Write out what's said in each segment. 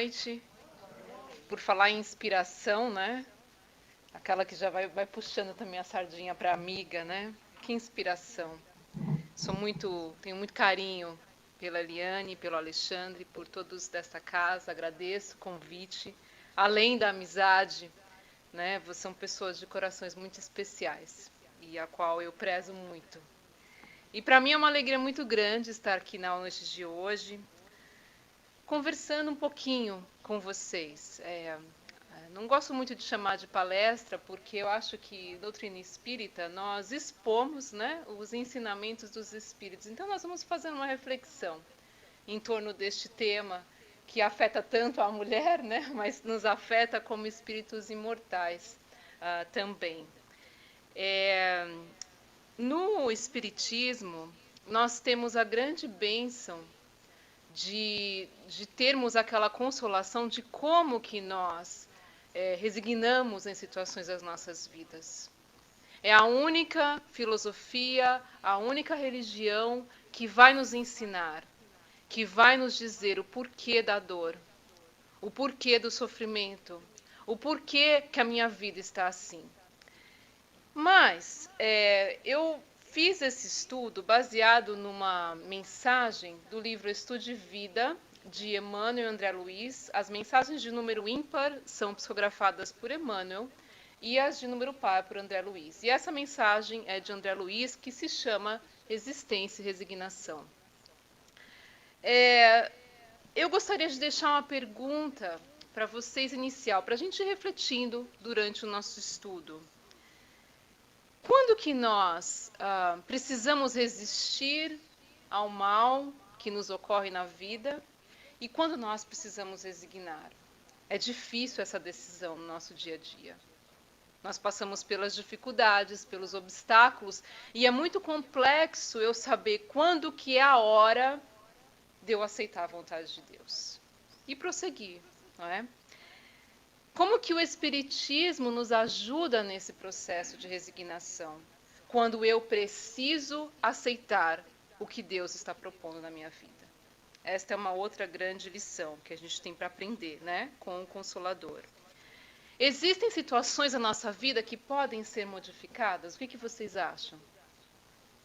noite. Por falar em inspiração, né? Aquela que já vai puxando também a sardinha para amiga, né? Que inspiração. Tenho muito carinho pela Eliane, pelo Alexandre, por todos desta casa. Agradeço o convite. Além da amizade, né? São pessoas de corações muito especiais e a qual eu prezo muito. E para mim é uma alegria muito grande estar aqui na noite de hoje, conversando um pouquinho com vocês. Não gosto muito de chamar de palestra, porque eu acho que doutrina espírita nós expomos, né, os ensinamentos dos espíritos. Então nós vamos fazer uma reflexão em torno deste tema que afeta tanto a mulher, né, mas nos afeta como espíritos imortais também. No espiritismo nós temos a grande bênção de termos aquela consolação de como que nós resignamos em situações das nossas vidas. É a única filosofia, a única religião que vai nos ensinar, que vai nos dizer o porquê da dor, o porquê do sofrimento, o porquê que a minha vida está assim. Mas eu fiz esse estudo baseado numa mensagem do livro Estude Vida, de Emmanuel e André Luiz. As mensagens de número ímpar são psicografadas por Emmanuel e as de número par por André Luiz. E essa mensagem é de André Luiz, que se chama Existência e Resignação. Eu gostaria de deixar uma pergunta para vocês inicial, para a gente ir refletindo durante o nosso estudo. Quando que nós precisamos resistir ao mal que nos ocorre na vida e quando nós precisamos resignar? É difícil essa decisão no nosso dia a dia. Nós passamos pelas dificuldades, pelos obstáculos, e é muito complexo eu saber quando que é a hora de eu aceitar a vontade de Deus e prosseguir, não é? Como que o Espiritismo nos ajuda nesse processo de resignação? Quando eu preciso aceitar o que Deus está propondo na minha vida. Esta é uma outra grande lição que a gente tem para aprender, né, com o Consolador. Existem situações na nossa vida que podem ser modificadas? O que vocês acham?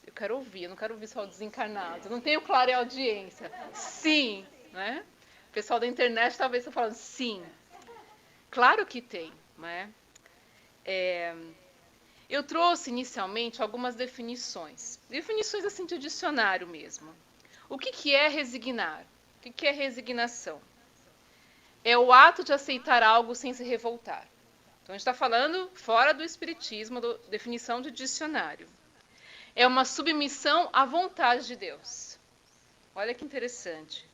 Eu quero ouvir, eu não quero ouvir só o desencarnado. Eu não tenho clara audiência. Sim, né? O pessoal da internet talvez está falando sim. Claro que tem, né? Eu trouxe inicialmente algumas definições assim de dicionário mesmo. O que é resignar? O que é resignação? É o ato de aceitar algo sem se revoltar. Então a gente está falando fora do espiritismo, definição de dicionário. É uma submissão à vontade de Deus. Olha que interessante.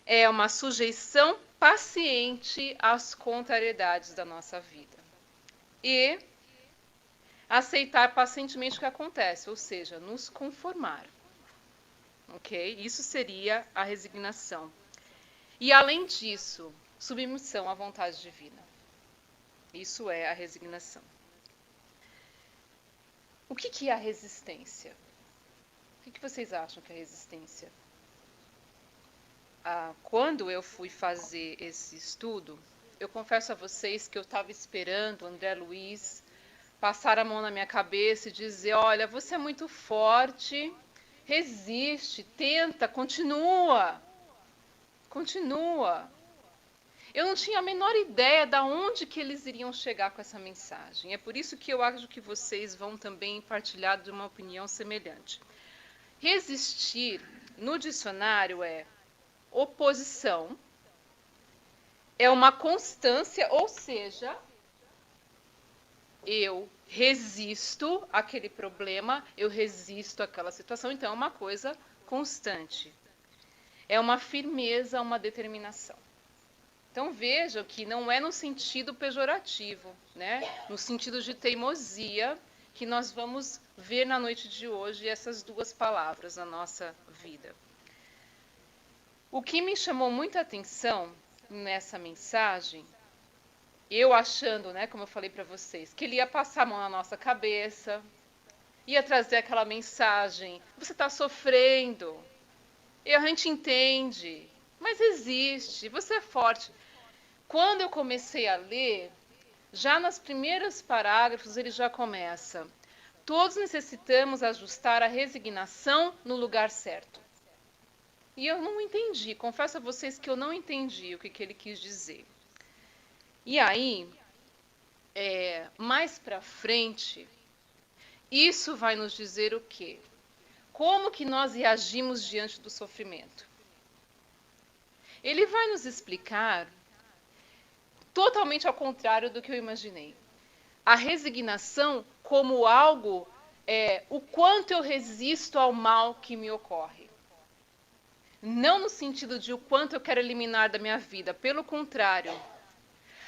É uma sujeição paciente às contrariedades da nossa vida. E aceitar pacientemente o que acontece, ou seja, nos conformar. Ok? Isso seria a resignação. E além disso, submissão à vontade divina. Isso é a resignação. O que é a resistência? O que vocês acham que é a resistência? Quando eu fui fazer esse estudo, eu confesso a vocês que eu estava esperando o André Luiz passar a mão na minha cabeça e dizer, olha, você é muito forte, resiste, tenta, continua. Eu não tinha a menor ideia de onde que eles iriam chegar com essa mensagem. É por isso que eu acho que vocês vão também partilhar de uma opinião semelhante. Resistir, no dicionário, é oposição, é uma constância, ou seja, eu resisto àquele problema, eu resisto àquela situação, então é uma coisa constante. É uma firmeza, uma determinação. Então vejam que não é no sentido pejorativo, né? No sentido de teimosia, que nós vamos ver na noite de hoje essas duas palavras na nossa vida. O que me chamou muita atenção nessa mensagem, eu achando, né, como eu falei para vocês, que ele ia passar a mão na nossa cabeça, ia trazer aquela mensagem, você está sofrendo, e a gente entende, Mas existe, você é forte. Quando eu comecei a ler, já nos primeiros parágrafos ele já começa. Todos necessitamos ajustar a resignação no lugar certo. E eu não entendi, confesso a vocês que eu não entendi o que ele quis dizer. E aí, mais para frente, isso vai nos dizer o quê? Como que nós reagimos diante do sofrimento? Ele vai nos explicar totalmente ao contrário do que eu imaginei. A resignação como algo, o quanto eu resisto ao mal que me ocorre. Não no sentido de o quanto eu quero eliminar da minha vida, pelo contrário.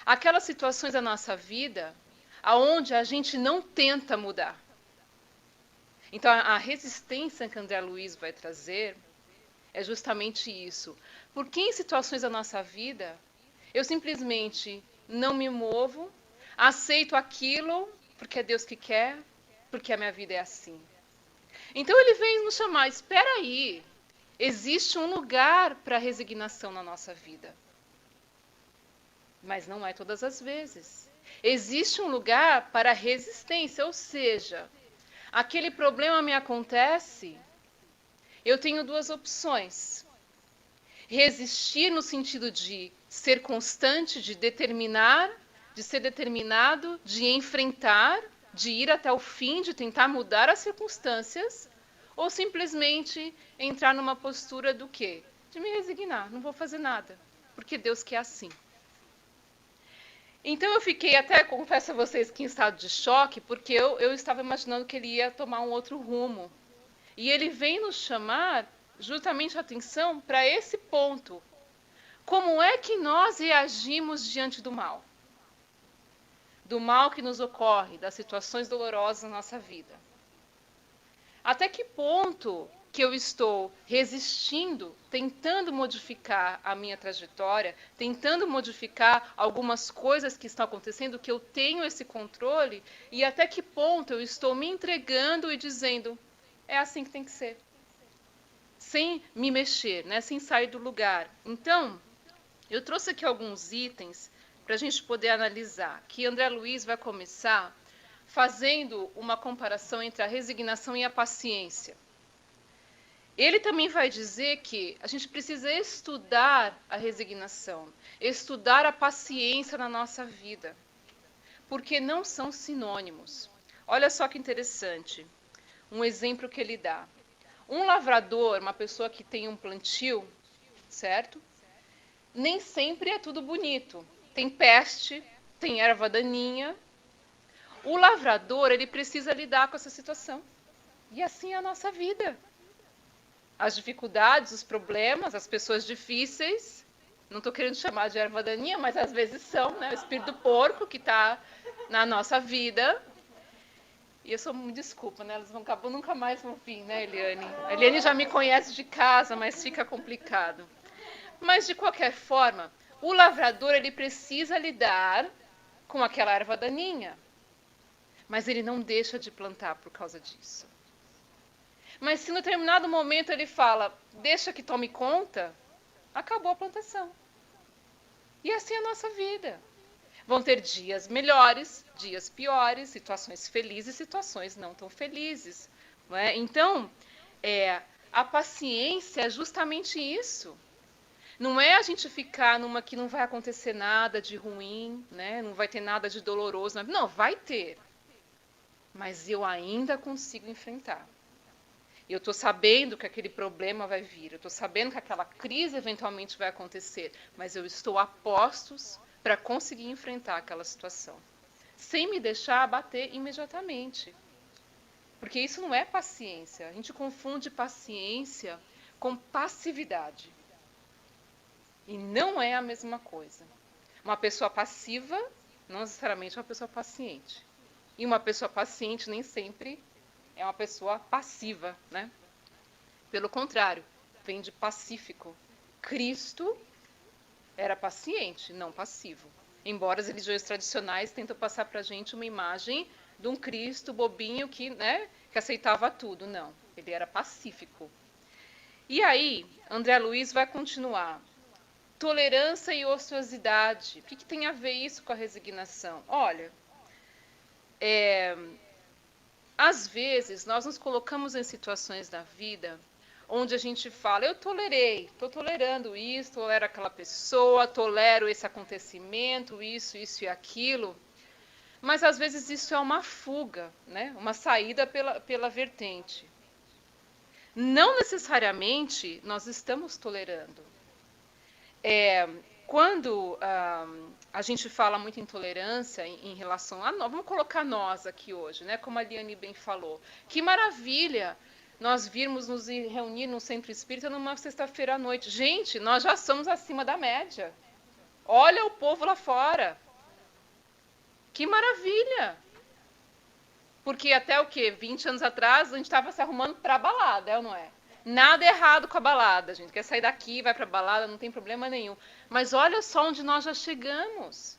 Aquelas situações da nossa vida aonde a gente não tenta mudar. Então, a resistência que André Luiz vai trazer é justamente isso. Porque em situações da nossa vida, eu simplesmente não me movo, aceito aquilo porque é Deus que quer, porque a minha vida é assim. Então ele vem nos chamar, espera aí, existe um lugar para resignação na nossa vida. Mas não é todas as vezes. Existe um lugar para resistência, ou seja, aquele problema me acontece, eu tenho duas opções. Resistir no sentido de ser constante, de determinar, de ser determinado, de enfrentar, de ir até o fim, de tentar mudar as circunstâncias, ou simplesmente entrar numa postura do quê? De me resignar, não vou fazer nada, porque Deus quer assim. Então eu fiquei até, confesso a vocês, que em estado de choque, porque eu estava imaginando que ele ia tomar um outro rumo. E ele vem nos chamar justamente a atenção para esse ponto. Como é que nós reagimos diante do mal? Do mal que nos ocorre, das situações dolorosas na nossa vida. Até que ponto que eu estou resistindo, tentando modificar a minha trajetória, tentando modificar algumas coisas que estão acontecendo, que eu tenho esse controle, e até que ponto eu estou me entregando e dizendo, é assim que tem que ser. Sem me mexer, né? Sem sair do lugar. Então, eu trouxe aqui alguns itens para a gente poder analisar, que André Luiz vai começar fazendo uma comparação entre a resignação e a paciência. Ele também vai dizer que a gente precisa estudar a resignação, estudar a paciência na nossa vida, porque não são sinônimos. Olha só que interessante, um exemplo que ele dá. Um lavrador, uma pessoa que tem um plantio, certo? Nem sempre é tudo bonito. Tem peste, tem erva daninha. O lavrador, ele precisa lidar com essa situação. E assim é a nossa vida. As dificuldades, os problemas, as pessoas difíceis. Não estou querendo chamar de erva daninha, mas às vezes são, né? O espírito do porco que está na nossa vida. E eu sou muito desculpa, né? Elas nunca mais vão vir, né, Eliane? A Eliane já me conhece de casa, mas fica complicado. Mas, de qualquer forma, o lavrador ele precisa lidar com aquela erva daninha. Mas ele não deixa de plantar por causa disso. Mas se em determinado momento ele fala, deixa que tome conta, acabou a plantação. E assim é a nossa vida. Vão ter dias melhores, dias piores, situações felizes, situações não tão felizes. Não é? Então, a paciência é justamente isso. Não é a gente ficar numa que não vai acontecer nada de ruim, né? Não vai ter nada de doloroso. Não, vai ter. Mas eu ainda consigo enfrentar. Eu estou sabendo que aquele problema vai vir. Eu estou sabendo que aquela crise eventualmente vai acontecer. Mas eu estou a postos para conseguir enfrentar aquela situação. Sem me deixar abater imediatamente. Porque isso não é paciência. A gente confunde paciência com passividade. E não é a mesma coisa. Uma pessoa passiva não necessariamente é uma pessoa paciente. E uma pessoa paciente nem sempre é uma pessoa passiva, né? Pelo contrário, vem de pacífico. Cristo era paciente, não passivo. Embora as religiões tradicionais tentam passar para a gente uma imagem de um Cristo bobinho que aceitava tudo. Não, ele era pacífico. E aí, André Luiz vai continuar. tolerância e ociosidade. O que tem a ver isso com a resignação? Olha, às vezes nós nos colocamos em situações da vida onde a gente fala, eu tolerei, estou tolerando isso, tolero aquela pessoa, tolero esse acontecimento, isso e aquilo. Mas às vezes isso é uma fuga, né? Uma saída pela vertente. Não necessariamente nós estamos tolerando. Quando a gente fala muito em tolerância em relação a nós, vamos colocar nós aqui hoje, né? Como a Liane bem falou. Que maravilha nós virmos nos reunir no centro espírita numa sexta-feira à noite. Gente, nós já somos acima da média. Olha o povo lá fora. Que maravilha! Porque até o quê? 20 anos atrás a gente estava se arrumando para a balada, é ou não é? Nada errado com a balada, a gente quer sair daqui, vai para a balada, não tem problema nenhum. Mas olha só onde nós já chegamos.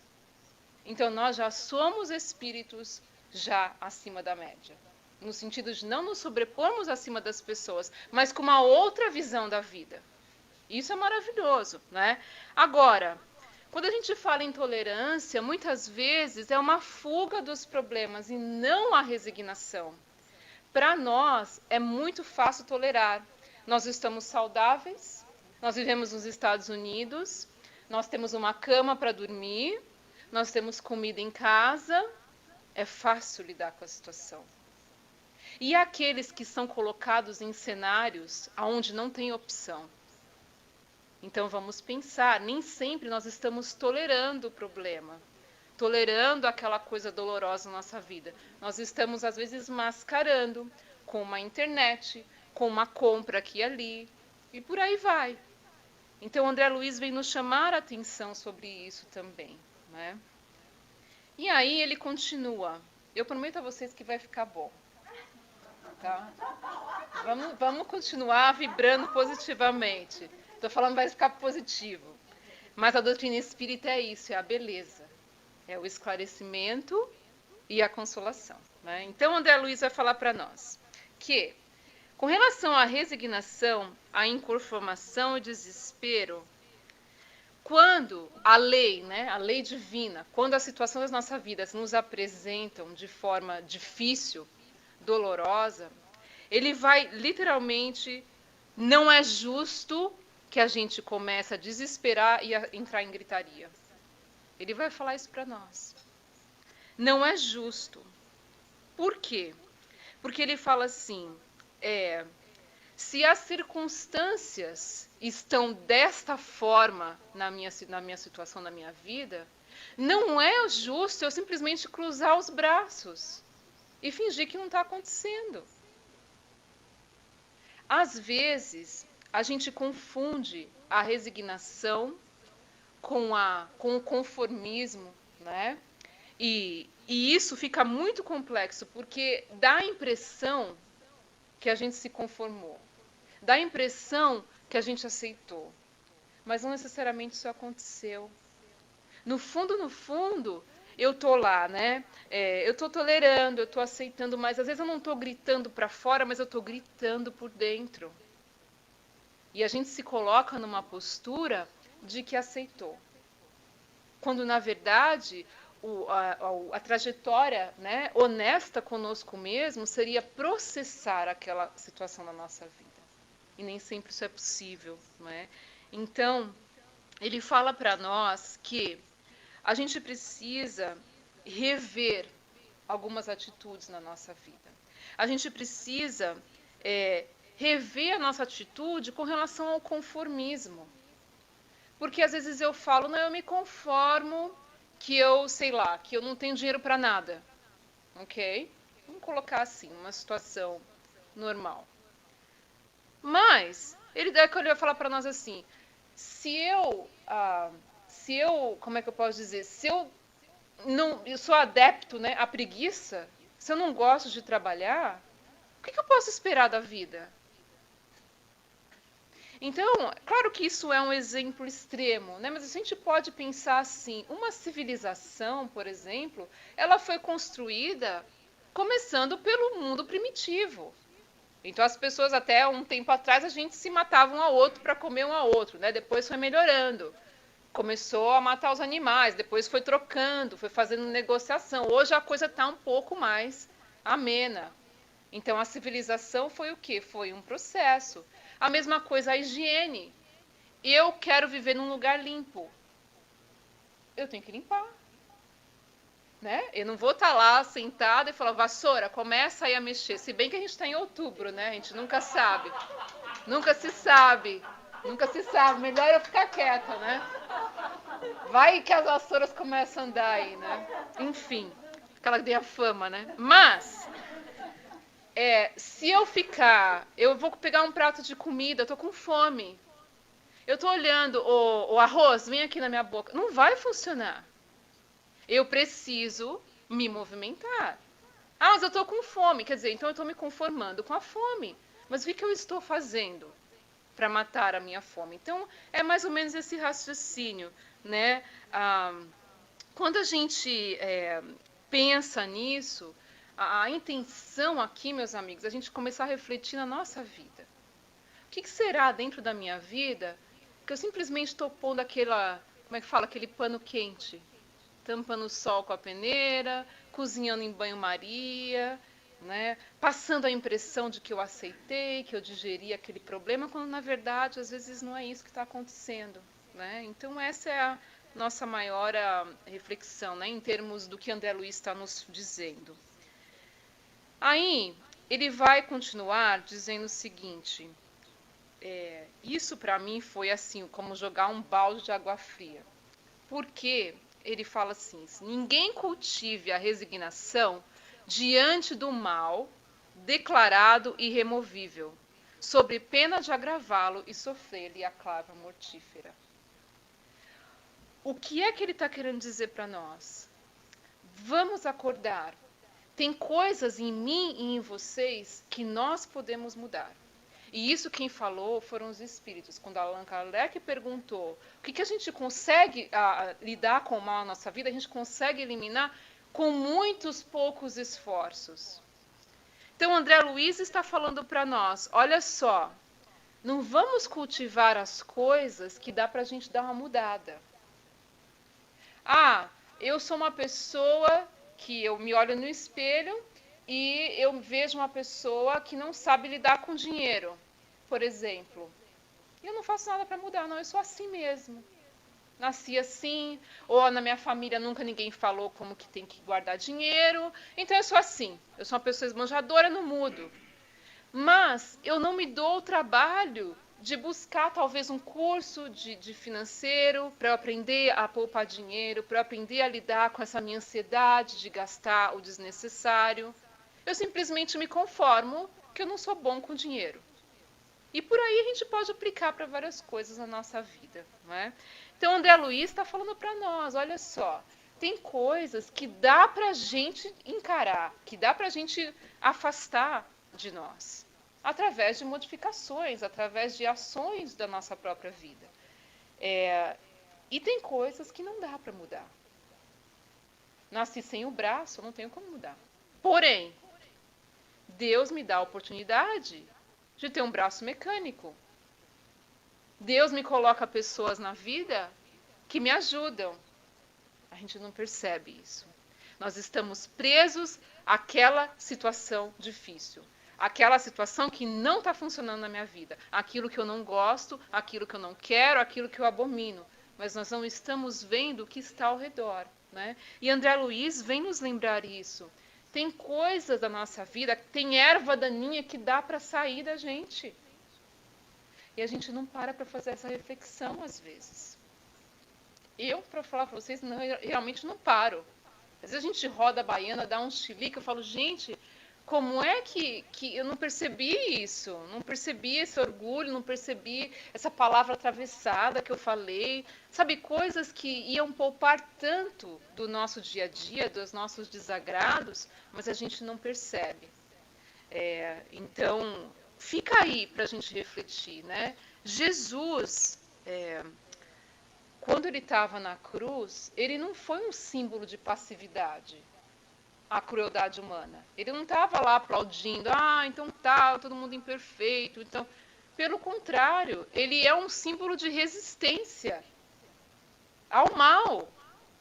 Então nós já somos espíritos já acima da média. No sentido de não nos sobrepormos acima das pessoas, mas com uma outra visão da vida. Isso é maravilhoso, né? Agora, quando a gente fala em tolerância, muitas vezes é uma fuga dos problemas e não a resignação. Para nós é muito fácil tolerar. Nós estamos saudáveis, nós vivemos nos Estados Unidos, nós temos uma cama para dormir, nós temos comida em casa, é fácil lidar com a situação. E aqueles que são colocados em cenários onde não tem opção. Então vamos pensar, nem sempre nós estamos tolerando o problema, tolerando aquela coisa dolorosa na nossa vida. Nós estamos, às vezes, mascarando com uma internet, com uma compra aqui e ali, e por aí vai. Então André Luiz vem nos chamar a atenção sobre isso também, né? E aí ele continua. Eu prometo a vocês que vai ficar bom. Tá? Vamos continuar vibrando positivamente. Estou falando vai ficar positivo. Mas a doutrina espírita é isso, é a beleza. É o esclarecimento e a consolação. Né? Então, André Luiz vai falar para nós que, com relação à resignação, à inconformação e desespero, quando a lei, né, a lei divina, quando as situações da nossa vida nos apresentam de forma difícil, dolorosa, ele vai literalmente, não é justo que a gente comece a desesperar e a entrar em gritaria. Ele vai falar isso para nós. Não é justo. Por quê? Porque ele fala assim, se as circunstâncias estão desta forma na minha situação, na minha vida, não é justo eu simplesmente cruzar os braços e fingir que não está acontecendo. Às vezes, a gente confunde a resignação com o conformismo, né? E isso fica muito complexo, porque dá a impressão que a gente se conformou, dá a impressão que a gente aceitou, mas não necessariamente isso aconteceu. No fundo, eu tô lá, né? Eu tô tolerando, eu tô aceitando, mas às vezes eu não tô gritando para fora, mas eu tô gritando por dentro. E a gente se coloca numa postura de que aceitou. Quando, na verdade, a trajetória, né, honesta conosco mesmo seria processar aquela situação na nossa vida. E nem sempre isso é possível. Não é? Então, ele fala para nós que a gente precisa rever algumas atitudes na nossa vida. A gente precisa rever a nossa atitude com relação ao conformismo. Porque às vezes eu falo, não, eu me conformo que eu, sei lá, que eu não tenho dinheiro para nada. Ok? Vamos colocar assim, uma situação normal. Mas, ele vai falar para nós assim, se eu, como é que eu posso dizer, se eu sou adepto, né, à preguiça, se eu não gosto de trabalhar, o que eu posso esperar da vida? Então, claro que isso é um exemplo extremo, né? Mas a gente pode pensar assim, uma civilização, por exemplo, ela foi construída começando pelo mundo primitivo. Então as pessoas até um tempo atrás a gente se matava um ao outro para comer um ao outro, né? Depois foi melhorando. começou a matar os animais, depois foi trocando, foi fazendo negociação. Hoje a coisa está um pouco mais amena. Então a civilização foi o quê? Foi um processo. A mesma coisa a higiene. Eu quero viver num lugar limpo. Eu tenho que limpar. Né? Eu não vou estar lá sentada e falar, vassoura, começa aí a mexer. Se bem que a gente está em outubro, né? A gente nunca sabe. Nunca se sabe. Nunca se sabe. Melhor eu ficar quieta, né? Vai que as vassouras começam a andar aí, né? Enfim, aquela que tem a fama, né? Mas, se eu ficar, eu vou pegar um prato de comida, eu tô com fome. Eu tô olhando o arroz, vem aqui na minha boca. Não vai funcionar. Eu preciso me movimentar. Ah, mas eu estou com fome. Quer dizer, então eu estou me conformando com a fome. Mas o que eu estou fazendo para matar a minha fome? Então, é mais ou menos esse raciocínio, né? Quando a gente pensa nisso, a intenção aqui, meus amigos, é a gente começar a refletir na nossa vida. O que será dentro da minha vida que eu simplesmente estou pondo como é que fala, aquele pano quente? Tampando o sol com a peneira, cozinhando em banho-maria, né? Passando a impressão de que eu aceitei, que eu digeri aquele problema, quando na verdade às vezes não é isso que está acontecendo, né? Então essa é a nossa maior reflexão, né? Em termos do que André Luiz está nos dizendo. Aí ele vai continuar dizendo o seguinte, isso para mim foi assim, como jogar um balde de água fria. Por quê? Ele fala assim, ninguém cultive a resignação diante do mal declarado irremovível, sob pena de agravá-lo e sofrer-lhe a clava mortífera. O que é que ele está querendo dizer para nós? Vamos acordar. Tem coisas em mim e em vocês que nós podemos mudar. E isso quem falou foram os espíritos. Quando Allan Kardec perguntou o que a gente consegue lidar com o mal na nossa vida, a gente consegue eliminar com muitos poucos esforços. Então André Luiz está falando para nós, olha só, não vamos cultivar as coisas que dá para a gente dar uma mudada. Ah, eu sou uma pessoa que eu me olho no espelho e eu vejo uma pessoa que não sabe lidar com dinheiro, por exemplo. Eu não faço nada para mudar, não, eu sou assim mesmo. Nasci assim, ou na minha família nunca ninguém falou como que tem que guardar dinheiro, então eu sou assim. Eu sou uma pessoa esbanjadora, não mudo. Mas eu não me dou o trabalho de buscar talvez um curso de financeiro para eu aprender a poupar dinheiro, para eu aprender a lidar com essa minha ansiedade de gastar o desnecessário. Eu simplesmente me conformo que eu não sou bom com dinheiro. E por aí a gente pode aplicar para várias coisas na nossa vida, não é? Então, André Luiz está falando para nós, olha só, tem coisas que dá para a gente encarar, que dá para a gente afastar de nós, através de modificações, através de ações da nossa própria vida. E tem coisas que não dá para mudar. Nasci sem o braço, não tenho como mudar. Porém, Deus me dá a oportunidade de ter um braço mecânico. Deus me coloca pessoas na vida que me ajudam. A gente não percebe isso. Nós estamos presos àquela situação difícil. Aquela situação que não está funcionando na minha vida. Aquilo que eu não gosto, aquilo que eu não quero, aquilo que eu abomino. Mas nós não estamos vendo o que está ao redor, né? E André Luiz vem nos lembrar isso. Tem coisas da nossa vida, tem erva daninha que dá para sair da gente. E a gente não para fazer essa reflexão às vezes. Eu, para falar para vocês, realmente não paro. Às vezes a gente roda a baiana, dá um chilique, eu falo, gente, como é que eu não percebi isso? Não percebi esse orgulho, não percebi essa palavra atravessada que eu falei. Sabe, coisas que iam poupar tanto do nosso dia a dia, dos nossos desagrados, mas a gente não percebe. Então, fica aí para a gente refletir, né? Jesus, quando ele estava na cruz, ele não foi um símbolo de passividade, a crueldade humana. Ele não estava lá aplaudindo, então tá, todo mundo imperfeito. Então, pelo contrário, ele é um símbolo de resistência. ao mal,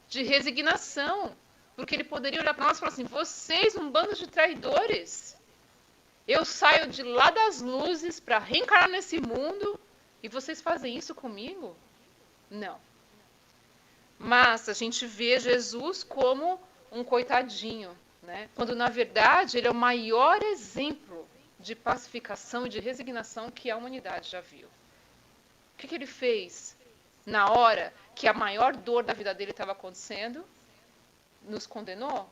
de resignação. Porque ele poderia olhar para nós e falar assim, vocês, um bando de traidores, eu saio de lá das luzes para reencarnar nesse mundo e vocês fazem isso comigo? Não. Mas a gente vê Jesus como um coitadinho, né? Quando na verdade ele é o maior exemplo de pacificação e de resignação que a humanidade já viu. O que ele fez na hora que a maior dor da vida dele estava acontecendo? Nos condenou?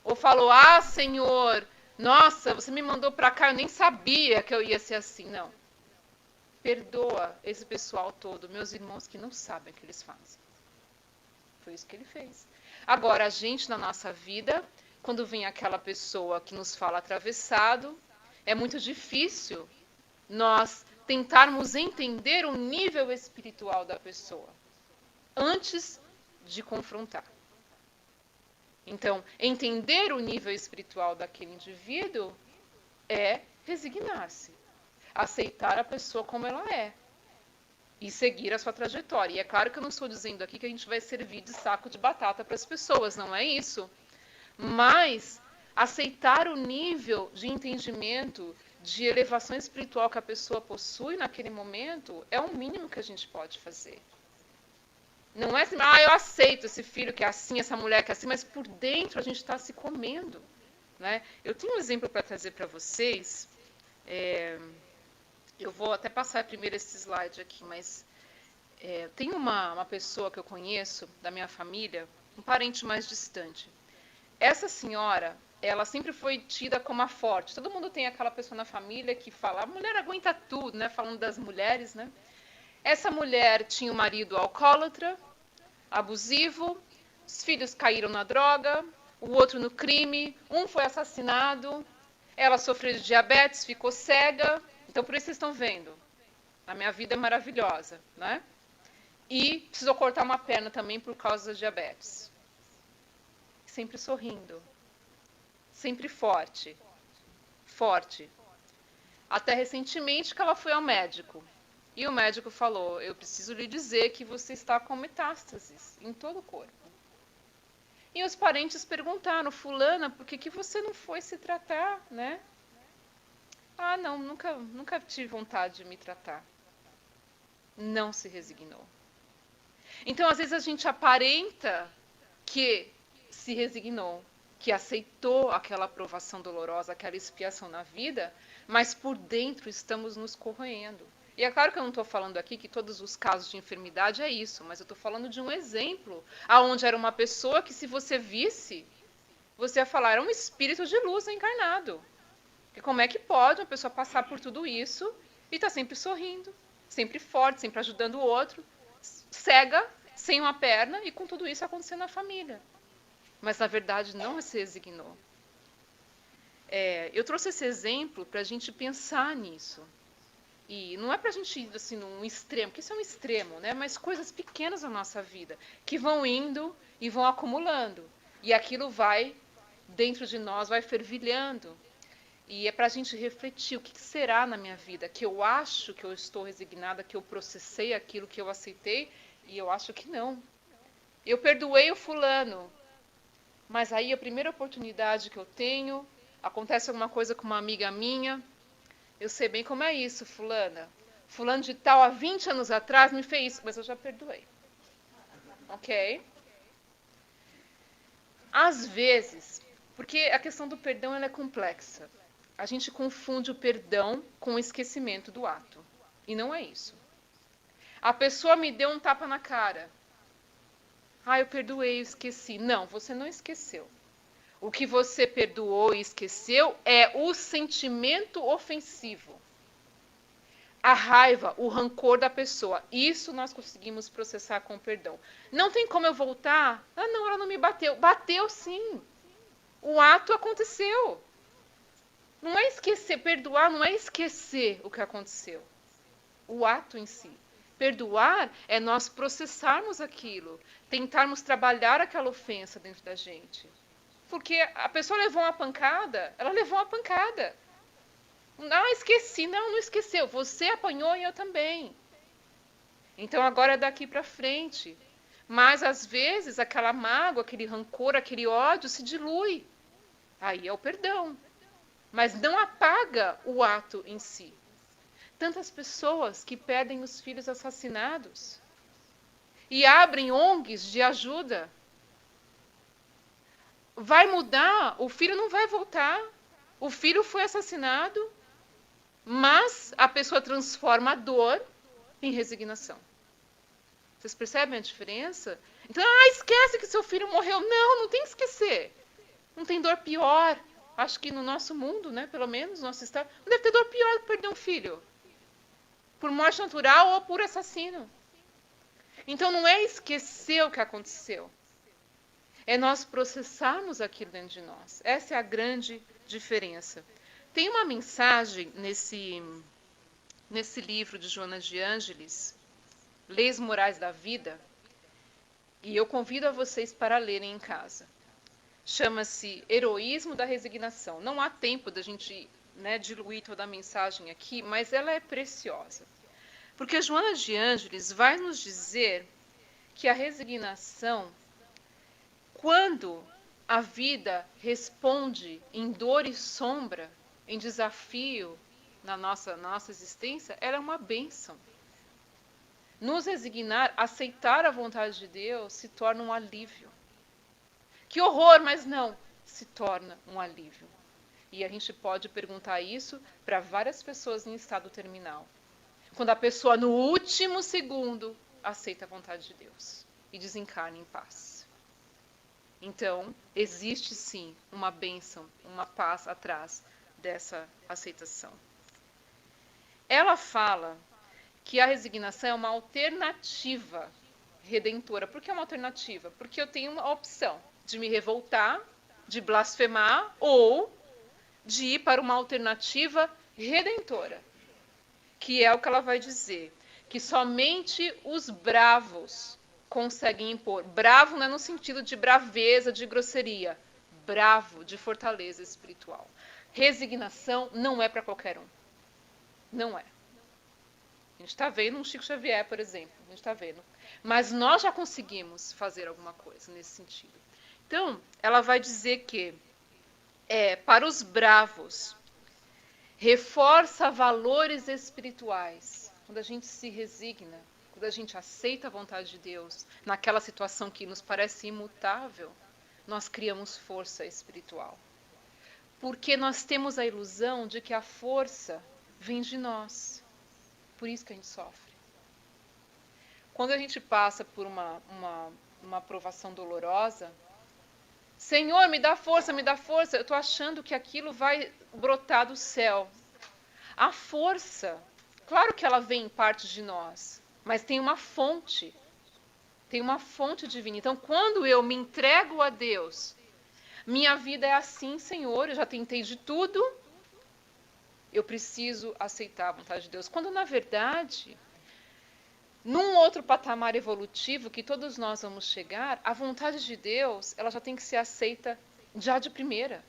Ou falou, ah, Senhor, nossa, você me mandou para cá, eu nem sabia que eu ia ser assim. Não. Perdoa esse pessoal todo, meus irmãos que não sabem o que eles fazem. Foi isso que ele fez. Agora, a gente na nossa vida, quando vem aquela pessoa que nos fala atravessado, é muito difícil nós tentarmos entender o nível espiritual da pessoa antes de confrontar. Então, entender o nível espiritual daquele indivíduo é resignar-se, aceitar a pessoa como ela é e seguir a sua trajetória. E é claro que eu não estou dizendo aqui que a gente vai servir de saco de batata para as pessoas, não é isso. Mas aceitar o nível de entendimento, de elevação espiritual que a pessoa possui naquele momento é o mínimo que a gente pode fazer. Não é assim, eu aceito esse filho que é assim, essa mulher que é assim, mas por dentro a gente está se comendo. Né? Eu tenho um exemplo para trazer para vocês. Eu vou até passar primeiro esse slide aqui, mas tem uma pessoa que eu conheço, da minha família, um parente mais distante. Essa senhora, ela sempre foi tida como a forte. Todo mundo tem aquela pessoa na família que fala, a mulher aguenta tudo, né? Falando das mulheres, né? Essa mulher tinha um marido alcoólatra, abusivo, os filhos caíram na droga, o outro no crime, um foi assassinado, ela sofreu de diabetes, ficou cega. Então, por isso vocês estão vendo, a minha vida é maravilhosa, né? E precisou cortar uma perna também por causa da diabetes. Sempre sorrindo, sempre forte, forte. Até recentemente que ela foi ao médico. E o médico falou, eu preciso lhe dizer que você está com metástases em todo o corpo. E os parentes perguntaram, fulana, por que você não foi se tratar, né? Ah, não, nunca tive vontade de me tratar. Não se resignou. Então, às vezes a gente aparenta que se resignou, que aceitou aquela aprovação dolorosa, aquela expiação na vida, mas por dentro estamos nos corroendo. E é claro que eu não estou falando aqui que todos os casos de enfermidade é isso, mas eu estou falando de um exemplo, aonde era uma pessoa que se você visse, você ia falar, era um espírito de luz encarnado. E como é que pode uma pessoa passar por tudo isso e estar sempre sorrindo, sempre forte, sempre ajudando o outro, cega, sem uma perna e com tudo isso acontecendo na família. Mas, na verdade, não se resignou. Eu trouxe esse exemplo para a gente pensar nisso. E não é para a gente ir assim, num extremo, porque isso é um extremo, né? Mas coisas pequenas na nossa vida, que vão indo e vão acumulando. E aquilo vai, dentro de nós, vai fervilhando. E é para a gente refletir o que será na minha vida, que eu acho que eu estou resignada, que eu processei aquilo que eu aceitei, e eu acho que não. Eu perdoei o fulano, mas aí a primeira oportunidade que eu tenho, acontece alguma coisa com uma amiga minha, eu sei bem como é isso, fulana. Fulano de tal, há 20 anos atrás, me fez isso, mas eu já perdoei. Ok? Às vezes, porque a questão do perdão ela é complexa. A gente confunde o perdão com o esquecimento do ato. E não é isso. A pessoa me deu um tapa na cara. Ah, eu perdoei, eu esqueci. Não, você não esqueceu. O que você perdoou e esqueceu é o sentimento ofensivo. A raiva, o rancor da pessoa. Isso nós conseguimos processar com o perdão. Não tem como eu voltar? Ah, não, ela não me bateu. Bateu sim. O ato aconteceu. Não é esquecer, perdoar não é esquecer o que aconteceu. O ato em si. Perdoar é nós processarmos aquilo, tentarmos trabalhar aquela ofensa dentro da gente. Porque a pessoa levou uma pancada, ela levou uma pancada. Ah, esqueci. Não, não esqueceu. Você apanhou e eu também. Então agora é daqui para frente. Mas, às vezes, aquela mágoa, aquele rancor, aquele ódio se dilui. Aí é o perdão. Mas não apaga o ato em si. Tantas pessoas que perdem os filhos assassinados e abrem ONGs de ajuda. Vai mudar? O filho não vai voltar. O filho foi assassinado, mas a pessoa transforma a dor em resignação. Vocês percebem a diferença? Então, esquece que seu filho morreu. Não, não tem que esquecer. Não tem dor pior. Acho que no nosso mundo, né, pelo menos, no nosso estado, não deve ter dor pior do que perder um filho. Por morte natural ou por assassino. Então, não é esquecer o que aconteceu. É nós processarmos aquilo dentro de nós. Essa é a grande diferença. Tem uma mensagem nesse livro de Joana de Ângeles, Leis Morais da Vida, e eu convido a vocês para lerem em casa. Chama-se Heroísmo da Resignação. Não há tempo da gente, diluir toda a mensagem aqui, mas ela é preciosa. Porque Joana de Ângeles vai nos dizer que a resignação, quando a vida responde em dor e sombra, em desafio na nossa existência, ela é uma bênção. Nos resignar, aceitar a vontade de Deus, se torna um alívio. Que horror, mas não, se torna um alívio. E a gente pode perguntar isso para várias pessoas em estado terminal. Quando a pessoa, no último segundo, aceita a vontade de Deus e desencarna em paz. Então, existe sim uma bênção, uma paz atrás dessa aceitação. Ela fala que a resignação é uma alternativa redentora. Por que é uma alternativa? Porque eu tenho uma opção de me revoltar, de blasfemar ou de ir para uma alternativa redentora, que é o que ela vai dizer, que somente os bravos conseguem impor. Bravo não é no sentido de braveza, de grosseria. Bravo, de fortaleza espiritual. Resignação não é para qualquer um. Não é. A gente está vendo um Chico Xavier, por exemplo. A gente está vendo. Mas nós já conseguimos fazer alguma coisa nesse sentido. Então, ela vai dizer que, para os bravos, reforça valores espirituais. Quando a gente se resigna, quando a gente aceita a vontade de Deus, naquela situação que nos parece imutável, nós criamos força espiritual. Porque nós temos a ilusão de que a força vem de nós. Por isso que a gente sofre. Quando a gente passa por uma provação dolorosa, Senhor, me dá força, eu estou achando que aquilo vai brotar do céu. A força, claro que ela vem em parte de nós, mas tem uma fonte divina. Então, quando eu me entrego a Deus, minha vida é assim, Senhor, eu já tentei de tudo, eu preciso aceitar a vontade de Deus. Quando, na verdade, num outro patamar evolutivo que todos nós vamos chegar, a vontade de Deus, ela já tem que ser aceita já de primeira.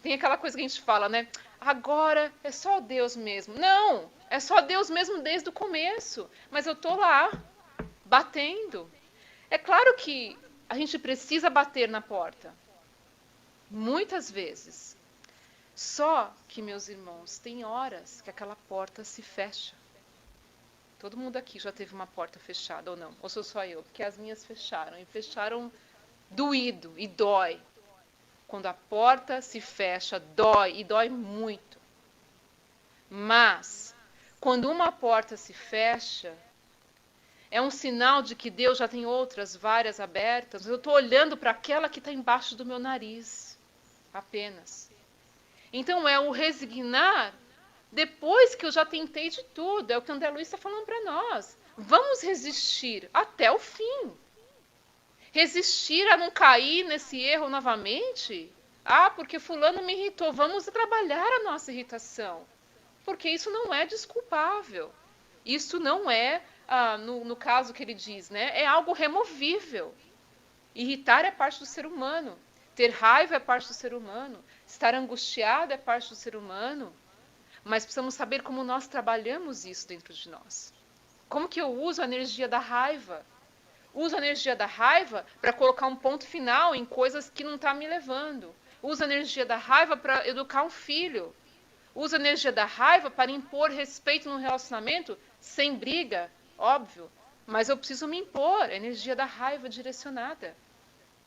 Tem aquela coisa que a gente fala, né? Agora é só Deus mesmo. Não, é só Deus mesmo desde o começo. Mas eu estou lá, batendo. É claro que a gente precisa bater na porta. Muitas vezes. Só que, meus irmãos, tem horas que aquela porta se fecha. Todo mundo aqui já teve uma porta fechada ou não? Ou sou só eu? Porque as minhas fecharam. E fecharam doído e dói. Quando a porta se fecha, dói e dói muito. Mas, quando uma porta se fecha, é um sinal de que Deus já tem outras várias abertas. Eu estou olhando para aquela que está embaixo do meu nariz. Apenas. Então, é o resignar depois que eu já tentei de tudo. É o que o André Luiz está falando para nós. Vamos resistir até o fim. Resistir a não cair nesse erro novamente? Porque fulano me irritou. Vamos trabalhar a nossa irritação. Porque isso não é desculpável. Isso não é, no caso que ele diz, né? É algo removível. Irritar é parte do ser humano. Ter raiva é parte do ser humano. Estar angustiado é parte do ser humano. Mas precisamos saber como nós trabalhamos isso dentro de nós. Como que eu uso a energia da raiva? Uso a energia da raiva para colocar um ponto final em coisas que não estão me levando. Uso a energia da raiva para educar um filho. Uso a energia da raiva para impor respeito no relacionamento sem briga, óbvio. Mas eu preciso me impor, a energia da raiva direcionada.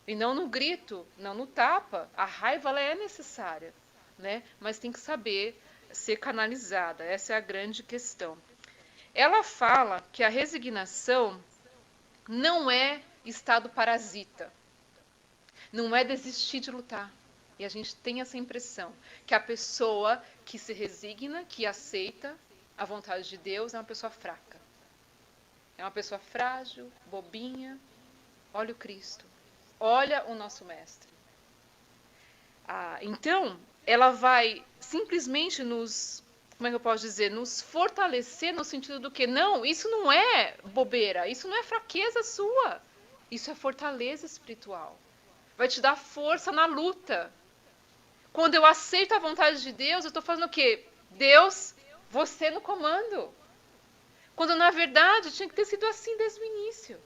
E não no grito, não no tapa. A raiva ela é necessária, né? Mas tem que saber ser canalizada. Essa é a grande questão. Ela fala que a resignação não é estado parasita. Não é desistir de lutar. E a gente tem essa impressão que a pessoa que se resigna, que aceita a vontade de Deus, é uma pessoa fraca. É uma pessoa frágil, bobinha. Olha o Cristo. Olha o nosso Mestre. Então, ela vai simplesmente nos, como é que eu posso dizer, nos fortalecer no sentido do que, não, isso não é bobeira, isso não é fraqueza sua. Isso é fortaleza espiritual. Vai te dar força na luta. Quando eu aceito a vontade de Deus, eu estou fazendo o quê? Deus, você no comando. Quando na verdade tinha que ter sido assim desde o início.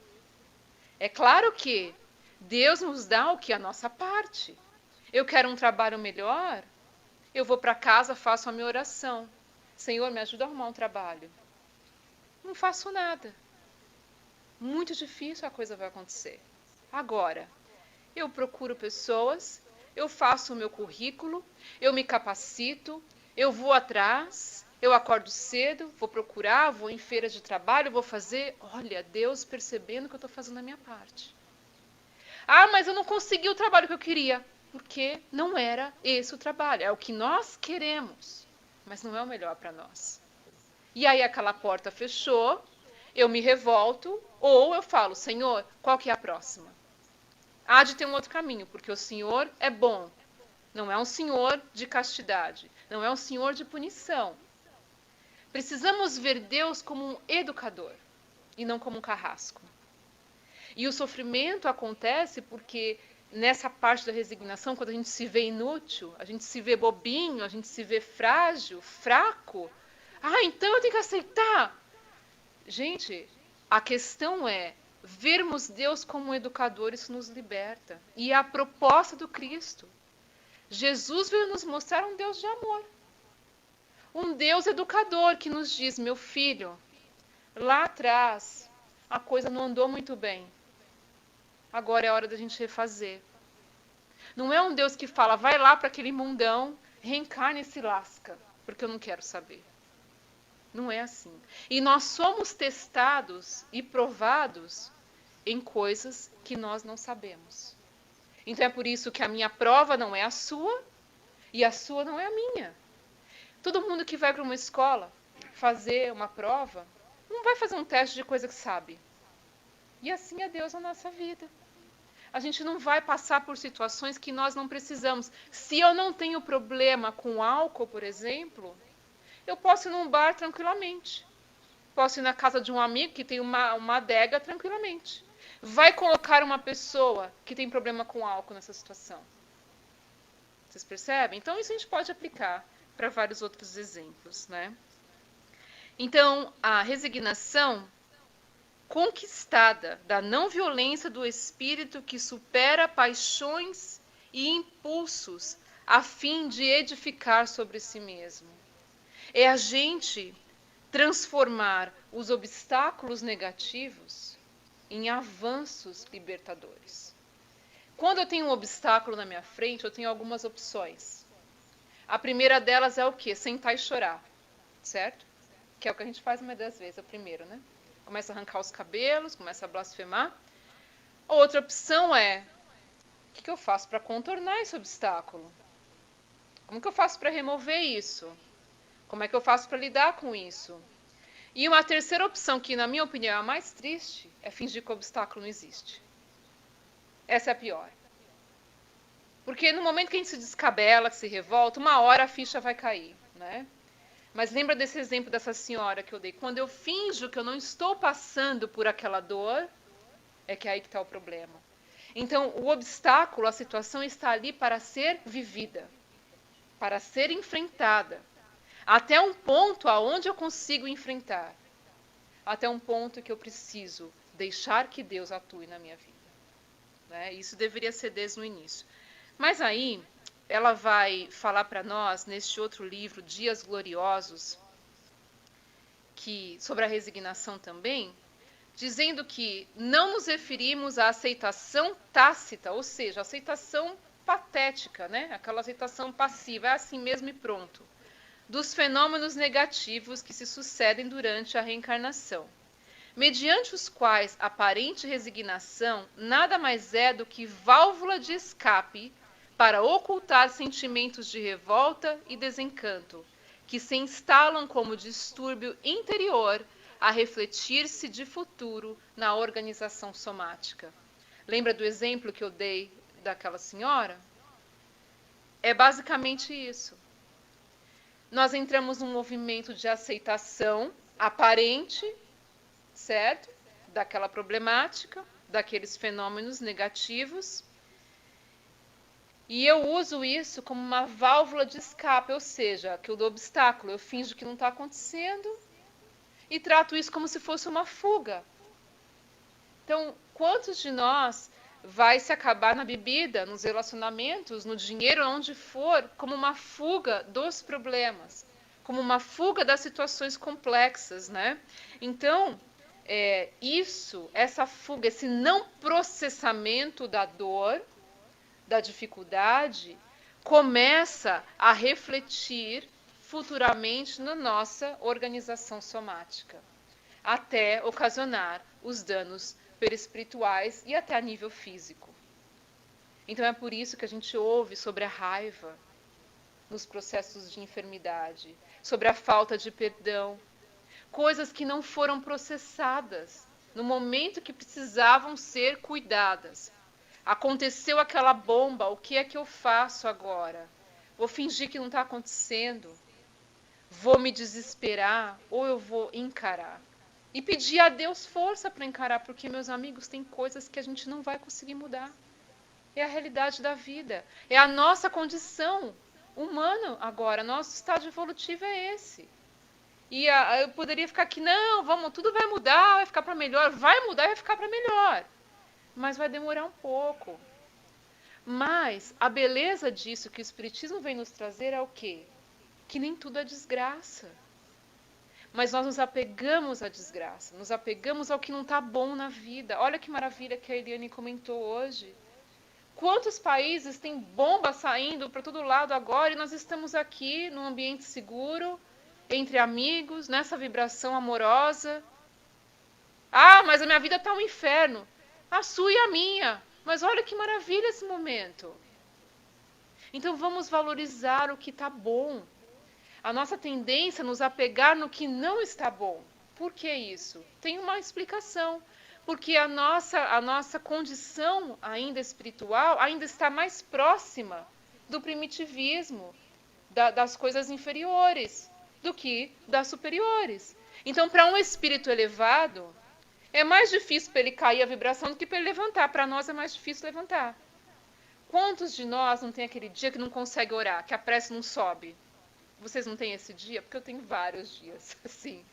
É claro que Deus nos dá o que? A nossa parte. Eu quero um trabalho melhor, eu vou para casa, faço a minha oração. Senhor, me ajuda a arrumar um trabalho. Não faço nada. Muito difícil a coisa vai acontecer. Agora, eu procuro pessoas, eu faço o meu currículo, eu me capacito, eu vou atrás, eu acordo cedo, vou procurar, vou em feiras de trabalho, vou fazer. Olha, Deus percebendo que eu estou fazendo a minha parte. Ah, mas eu não consegui o trabalho que eu queria. Porque não era esse o trabalho. É o que nós queremos, mas não é o melhor para nós. E aí aquela porta fechou, eu me revolto, ou eu falo, Senhor, qual que é a próxima? Há de ter um outro caminho, porque o Senhor é bom. Não é um Senhor de castidade. Não é um Senhor de punição. Precisamos ver Deus como um educador e não como um carrasco. E o sofrimento acontece porque nessa parte da resignação, quando a gente se vê inútil, a gente se vê bobinho, a gente se vê frágil, fraco. Ah, então eu tenho que aceitar. Gente, a questão é vermos Deus como um educador, isso nos liberta. E é a proposta do Cristo. Jesus veio nos mostrar um Deus de amor. Um Deus educador que nos diz, meu filho, lá atrás a coisa não andou muito bem. Agora é hora da gente refazer. Não é um Deus que fala, vai lá para aquele mundão, reencarna e se lasca, porque eu não quero saber. Não é assim. E nós somos testados e provados em coisas que nós não sabemos. Então é por isso que a minha prova não é a sua e a sua não é a minha. Todo mundo que vai para uma escola fazer uma prova, não vai fazer um teste de coisa que sabe. E assim é Deus na nossa vida. A gente não vai passar por situações que nós não precisamos. Se eu não tenho problema com álcool, por exemplo, eu posso ir num bar tranquilamente. Posso ir na casa de um amigo que tem uma adega tranquilamente. Vai colocar uma pessoa que tem problema com álcool nessa situação. Vocês percebem? Então, isso a gente pode aplicar para vários outros exemplos, né? Então, a resignação conquistada da não violência do espírito que supera paixões e impulsos a fim de edificar sobre si mesmo. É a gente transformar os obstáculos negativos em avanços libertadores. Quando eu tenho um obstáculo na minha frente, eu tenho algumas opções. A primeira delas é o quê? Sentar e chorar, certo? Que é o que a gente faz uma das vezes, é o primeiro, né? Começa a arrancar os cabelos, começa a blasfemar. Outra opção é, o que eu faço para contornar esse obstáculo? Como que eu faço para remover isso? Como é que eu faço para lidar com isso? E uma terceira opção, que na minha opinião é a mais triste, é fingir que o obstáculo não existe. Essa é a pior. Porque no momento que a gente se descabela, que se revolta, uma hora a ficha vai cair, né? Mas lembra desse exemplo dessa senhora que eu dei? Quando eu finjo que eu não estou passando por aquela dor, é que é aí que está o problema. Então, o obstáculo, a situação está ali para ser vivida, para ser enfrentada. Até um ponto aonde eu consigo enfrentar. Até um ponto que eu preciso deixar que Deus atue na minha vida. Né? Isso deveria ser desde o início. Mas aí, ela vai falar para nós, neste outro livro, Dias Gloriosos, sobre a resignação também, dizendo que não nos referimos à aceitação tácita, ou seja, aceitação patética, né? Aquela aceitação passiva, é assim mesmo e pronto, dos fenômenos negativos que se sucedem durante a reencarnação, mediante os quais a aparente resignação nada mais é do que válvula de escape para ocultar sentimentos de revolta e desencanto, que se instalam como distúrbio interior a refletir-se de futuro na organização somática. Lembra do exemplo que eu dei daquela senhora? É basicamente isso. Nós entramos num movimento de aceitação aparente, certo? Daquela problemática, daqueles fenômenos negativos. E eu uso isso como uma válvula de escape, ou seja, aquilo do obstáculo. Eu finjo que não está acontecendo e trato isso como se fosse uma fuga. Então, quantos de nós vai se acabar na bebida, nos relacionamentos, no dinheiro, onde for, como uma fuga dos problemas, como uma fuga das situações complexas, né? Então, essa fuga, esse não processamento da dor, da dificuldade, começa a refletir futuramente na nossa organização somática, até ocasionar os danos perispirituais e até a nível físico. Então é por isso que a gente ouve sobre a raiva nos processos de enfermidade, sobre a falta de perdão, coisas que não foram processadas no momento que precisavam ser cuidadas. Aconteceu aquela bomba, o que é que eu faço agora? Vou fingir que não está acontecendo? Vou me desesperar ou eu vou encarar? E pedir a Deus força para encarar, porque, meus amigos, tem coisas que a gente não vai conseguir mudar. É a realidade da vida. É a nossa condição humana agora. Nosso estado evolutivo é esse. E eu poderia ficar aqui, não, vamos, tudo vai mudar, vai ficar para melhor. Vai mudar e vai ficar para melhor. Mas vai demorar um pouco. Mas a beleza disso que o Espiritismo vem nos trazer é o quê? Que nem tudo é desgraça. Mas nós nos apegamos à desgraça, nos apegamos ao que não está bom na vida. Olha que maravilha que a Eliane comentou hoje. Quantos países têm bombas saindo para todo lado agora e nós estamos aqui num ambiente seguro, entre amigos, nessa vibração amorosa. Ah, mas a minha vida está um inferno. A sua e a minha. Mas olha que maravilha esse momento. Então vamos valorizar o que está bom. A nossa tendência é nos apegar no que não está bom. Por que isso? Tem uma explicação. Porque a nossa condição ainda espiritual ainda está mais próxima do primitivismo, das coisas inferiores, do que das superiores. Então, para um espírito elevado, é mais difícil para ele cair a vibração do que para ele levantar. Para nós é mais difícil levantar. Quantos de nós não tem aquele dia que não consegue orar, que a prece não sobe? Vocês não têm esse dia? Porque eu tenho vários dias, assim.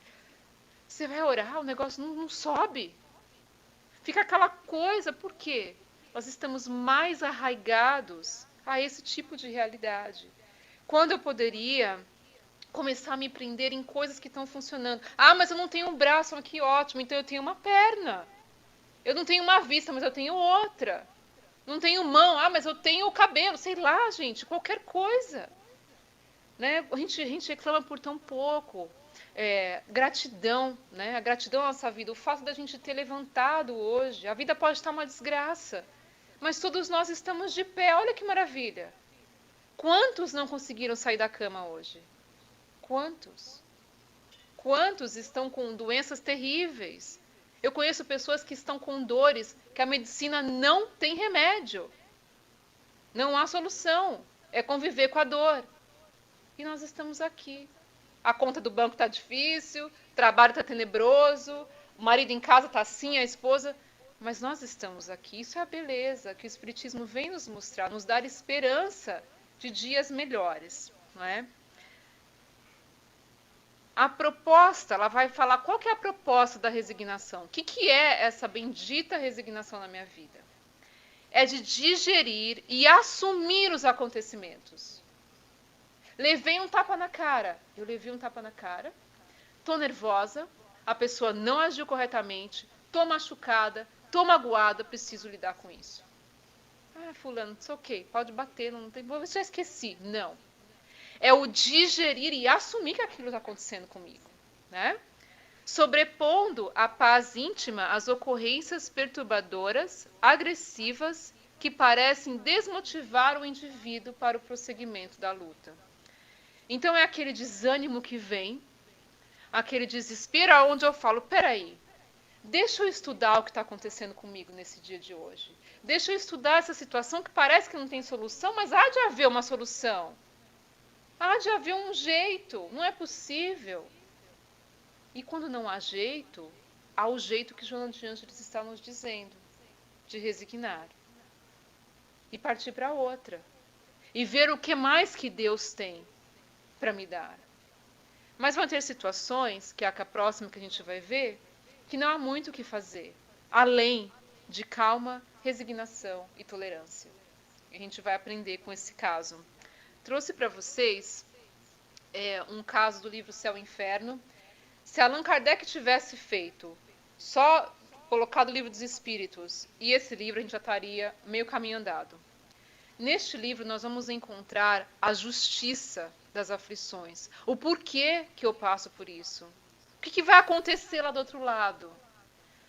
Você vai orar, o negócio não sobe. Fica aquela coisa, por quê? Nós estamos mais arraigados a esse tipo de realidade. Quando eu poderia começar a me prender em coisas que estão funcionando. Ah, mas eu não tenho um braço aqui, ótimo, então eu tenho uma perna. Eu não tenho uma vista, mas eu tenho outra. Não tenho mão, ah, mas eu tenho o cabelo. Sei lá, gente, qualquer coisa. Né? A gente reclama por tão pouco. Gratidão, né? A gratidão à nossa vida, o fato da gente ter levantado hoje. A vida pode estar uma desgraça, mas todos nós estamos de pé. Olha que maravilha. Quantos não conseguiram sair da cama hoje? Quantos? Quantos estão com doenças terríveis? Eu conheço pessoas que estão com dores que a medicina não tem remédio. Não há solução. É conviver com a dor. E nós estamos aqui. A conta do banco está difícil, o trabalho está tenebroso, o marido em casa está assim, a esposa. Mas nós estamos aqui. Isso é a beleza que o Espiritismo vem nos mostrar, nos dar esperança de dias melhores. Não é? a proposta, ela vai falar qual que é a proposta da resignação. O que é essa bendita resignação na minha vida? É de digerir e assumir os acontecimentos. Levei um tapa na cara. Eu levei um tapa na cara. Tô nervosa. A pessoa não agiu corretamente. Tô machucada. Tô magoada. Preciso lidar com isso. Ah, fulano, it's ok. Pode bater. Não tem... Eu já esqueci. Não. É o digerir e assumir que aquilo está acontecendo comigo, né? Sobrepondo a paz íntima às ocorrências perturbadoras, agressivas, que parecem desmotivar o indivíduo para o prosseguimento da luta. Então é aquele desânimo que vem, aquele desespero onde eu falo, peraí, deixa eu estudar o que está acontecendo comigo nesse dia de hoje. Deixa eu estudar essa situação que parece que não tem solução, mas há de haver uma solução. Há de haver um jeito, não é possível. E quando não há jeito, há o jeito que Joana de Ângeles está nos dizendo, de resignar. E partir para outra. E ver o que mais que Deus tem para me dar. Mas vão ter situações, que é a próxima que a gente vai ver, que não há muito o que fazer, além de calma, resignação e tolerância. A gente vai aprender com esse caso. Trouxe para vocês um caso do livro Céu e Inferno. Se Allan Kardec tivesse feito só colocado o livro dos Espíritos e esse livro, a gente já estaria meio caminho andado. Neste livro nós vamos encontrar a justiça das aflições, o porquê que eu passo por isso, o que vai acontecer lá do outro lado.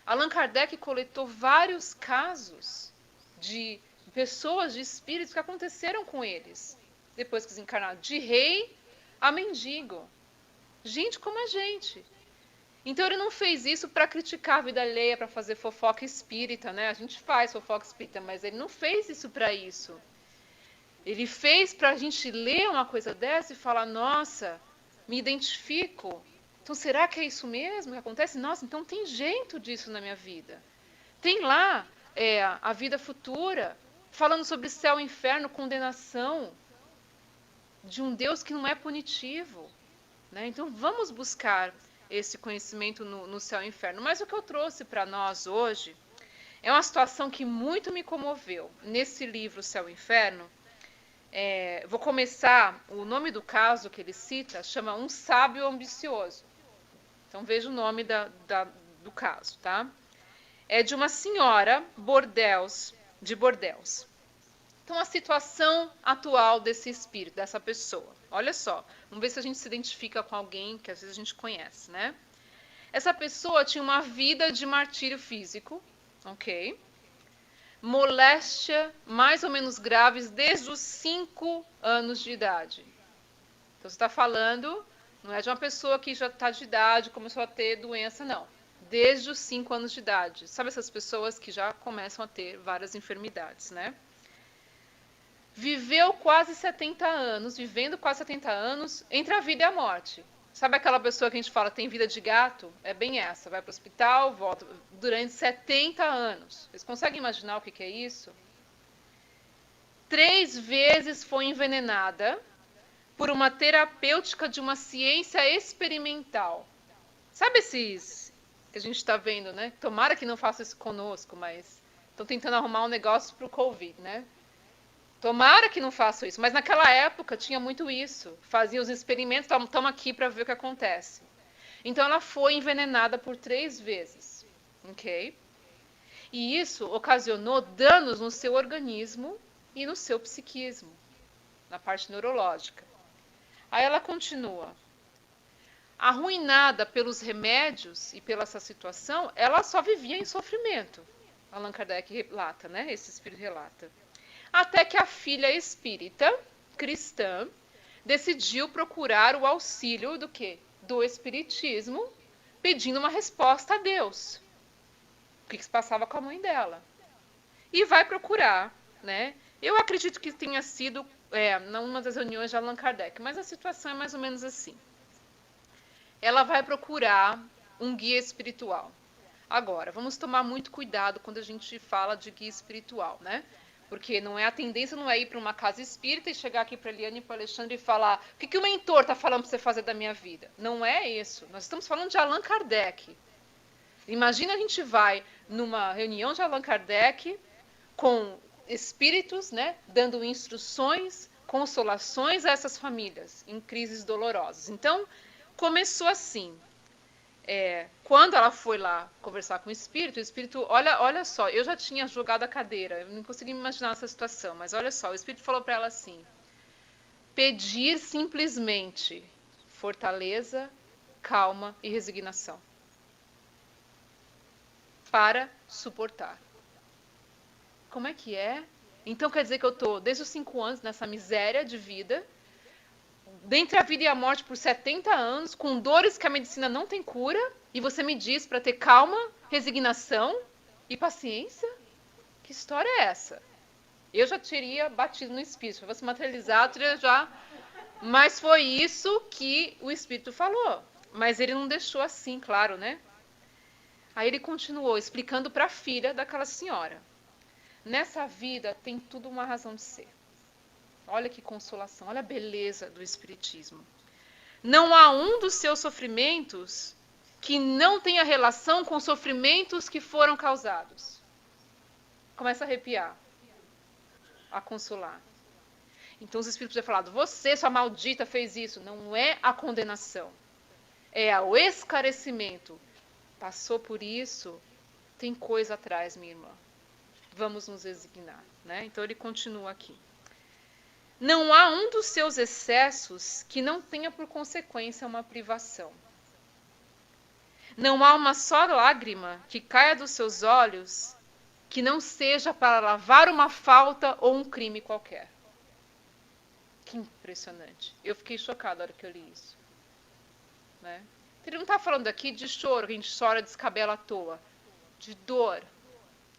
Allan Kardec coletou vários casos de pessoas, de espíritos que aconteceram com eles. Depois que desencarnaram, de rei a mendigo. Gente como a gente. Então ele não fez isso para criticar a vida alheia, para fazer fofoca espírita, né? A gente faz fofoca espírita, mas ele não fez isso para isso. Ele fez para a gente ler uma coisa dessa e falar, nossa, me identifico. Então será que é isso mesmo que acontece? Nossa, então tem jeito disso na minha vida. Tem lá a vida futura, falando sobre céu e inferno, condenação, de um Deus que não é punitivo, né? Então vamos buscar esse conhecimento no céu e inferno. Mas o que eu trouxe para nós hoje é uma situação que muito me comoveu. Nesse livro Céu e Inferno, vou começar, o nome do caso que ele cita chama Um Sábio Ambicioso. Então veja o nome do caso, tá? É de uma senhora de Bordeaux. Então, a situação atual desse espírito, dessa pessoa. Olha só, vamos ver se a gente se identifica com alguém que às vezes a gente conhece, né? Essa pessoa tinha uma vida de martírio físico, ok? Moléstia mais ou menos graves desde os 5 anos de idade. Então, você está falando, não é de uma pessoa que já está de idade, começou a ter doença, não. Desde os 5 anos de idade. Sabe essas pessoas que já começam a ter várias enfermidades, né? Vivendo quase 70 anos, entre a vida e a morte. Sabe aquela pessoa que a gente fala tem vida de gato? É bem essa, vai para o hospital, volta, durante 70 anos. Vocês conseguem imaginar o que é isso? 3 vezes foi envenenada por uma terapêutica de uma ciência experimental. Sabe esses que a gente está vendo, né? Tomara que não faça isso conosco, mas estão tentando arrumar um negócio para o Covid, né? Tomara que não façam isso, mas naquela época tinha muito isso. Faziam os experimentos, estamos aqui para ver o que acontece. Então ela foi envenenada por 3 vezes, ok? E isso ocasionou danos no seu organismo e no seu psiquismo, na parte neurológica. Aí ela continua. Arruinada pelos remédios e pela essa situação, ela só vivia em sofrimento. Allan Kardec relata, né? Esse espírito relata. Até que a filha espírita, cristã, decidiu procurar o auxílio do quê? Do espiritismo, pedindo uma resposta a Deus. O que se passava com a mãe dela. E vai procurar, né? Eu acredito que tenha sido numa das reuniões de Allan Kardec, mas a situação é mais ou menos assim. Ela vai procurar um guia espiritual. Agora, vamos tomar muito cuidado quando a gente fala de guia espiritual, né? Porque não é a tendência não é ir para uma casa espírita e chegar aqui para a Eliane e para o Alexandre e falar o que o mentor está falando para você fazer da minha vida. Não é isso. Nós estamos falando de Allan Kardec. Imagina a gente vai numa reunião de Allan Kardec com espíritos, né, dando instruções, consolações a essas famílias em crises dolorosas. Então, começou assim. Quando ela foi lá conversar com o espírito, olha só, eu já tinha jogado a cadeira, eu não conseguia me imaginar essa situação, mas olha só, o espírito falou para ela assim: pedir simplesmente fortaleza, calma e resignação para suportar. Como é que é? Então quer dizer que eu estou desde os 5 anos nessa miséria de vida, dentre a vida e a morte por 70 anos, com dores que a medicina não tem cura, e você me diz para ter calma, resignação e paciência? Que história é essa? Eu já teria batido no espírito, se fosse materializado, teria já... Mas foi isso que o espírito falou. Mas ele não deixou assim, claro, né? Aí ele continuou explicando para a filha daquela senhora. Nessa vida tem tudo uma razão de ser. Olha que consolação, olha a beleza do espiritismo. Não há um dos seus sofrimentos que não tenha relação com sofrimentos que foram causados. Começa a arrepiar, a consolar. Então os espíritos já falaram, você, sua maldita, fez isso. Não é a condenação, é o esclarecimento. Passou por isso, tem coisa atrás, minha irmã. Vamos nos resignar, né? Então ele continua aqui. Não há um dos seus excessos que não tenha por consequência uma privação. Não há uma só lágrima que caia dos seus olhos que não seja para lavar uma falta ou um crime qualquer. Que impressionante. Eu fiquei chocada na hora que eu li isso. Né? Ele não está falando aqui de choro, que a gente chora, descabela à toa. De dor,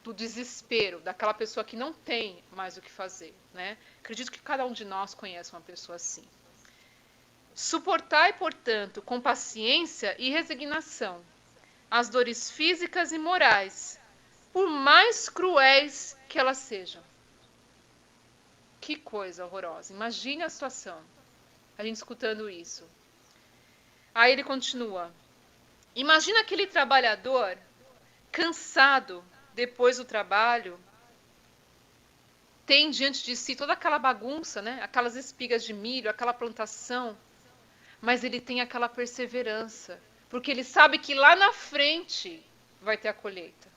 do desespero, daquela pessoa que não tem mais o que fazer. Né? Acredito que cada um de nós conhece uma pessoa assim. Suportai, portanto, com paciência e resignação, as dores físicas e morais, por mais cruéis que elas sejam. Que coisa horrorosa. Imagine a situação, a gente escutando isso. Aí ele continua. Imagina aquele trabalhador cansado depois do trabalho, tem diante de si toda aquela bagunça, né? Aquelas espigas de milho, aquela plantação, mas ele tem aquela perseverança, porque ele sabe que lá na frente vai ter a colheita.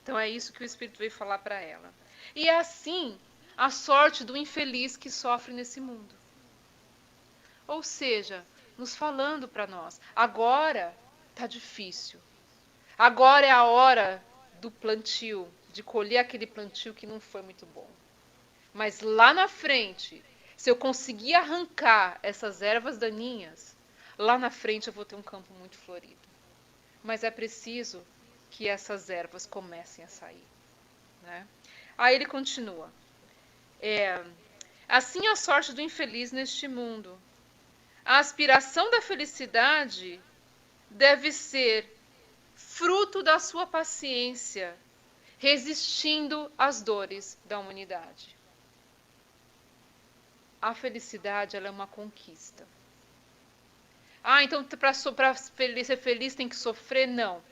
Então é isso que o Espírito veio falar para ela. E é assim a sorte do infeliz que sofre nesse mundo. Ou seja, nos falando para nós, agora está difícil. Agora é a hora do plantio, de colher aquele plantio que não foi muito bom. Mas lá na frente, se eu conseguir arrancar essas ervas daninhas, lá na frente eu vou ter um campo muito florido. Mas é preciso que essas ervas comecem a sair. Né? Aí ele continua. Assim a sorte do infeliz neste mundo. A aspiração da felicidade deve ser fruto da sua paciência, resistindo às dores da humanidade. A felicidade, ela é uma conquista. Então para ser feliz tem que sofrer? Não.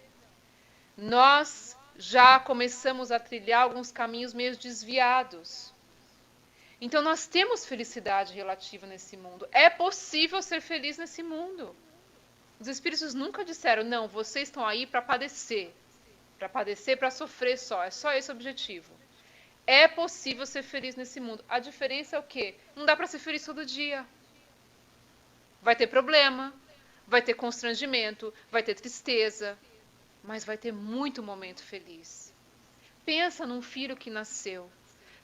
Nós já começamos a trilhar alguns caminhos meio desviados. Então nós temos felicidade relativa nesse mundo. É possível ser feliz nesse mundo. Os espíritos nunca disseram, não, vocês estão aí para padecer, para sofrer só. É só esse o objetivo. É possível ser feliz nesse mundo. A diferença é o quê? Não dá para ser feliz todo dia. Vai ter problema, vai ter constrangimento, vai ter tristeza, mas vai ter muito momento feliz. Pensa num filho que nasceu.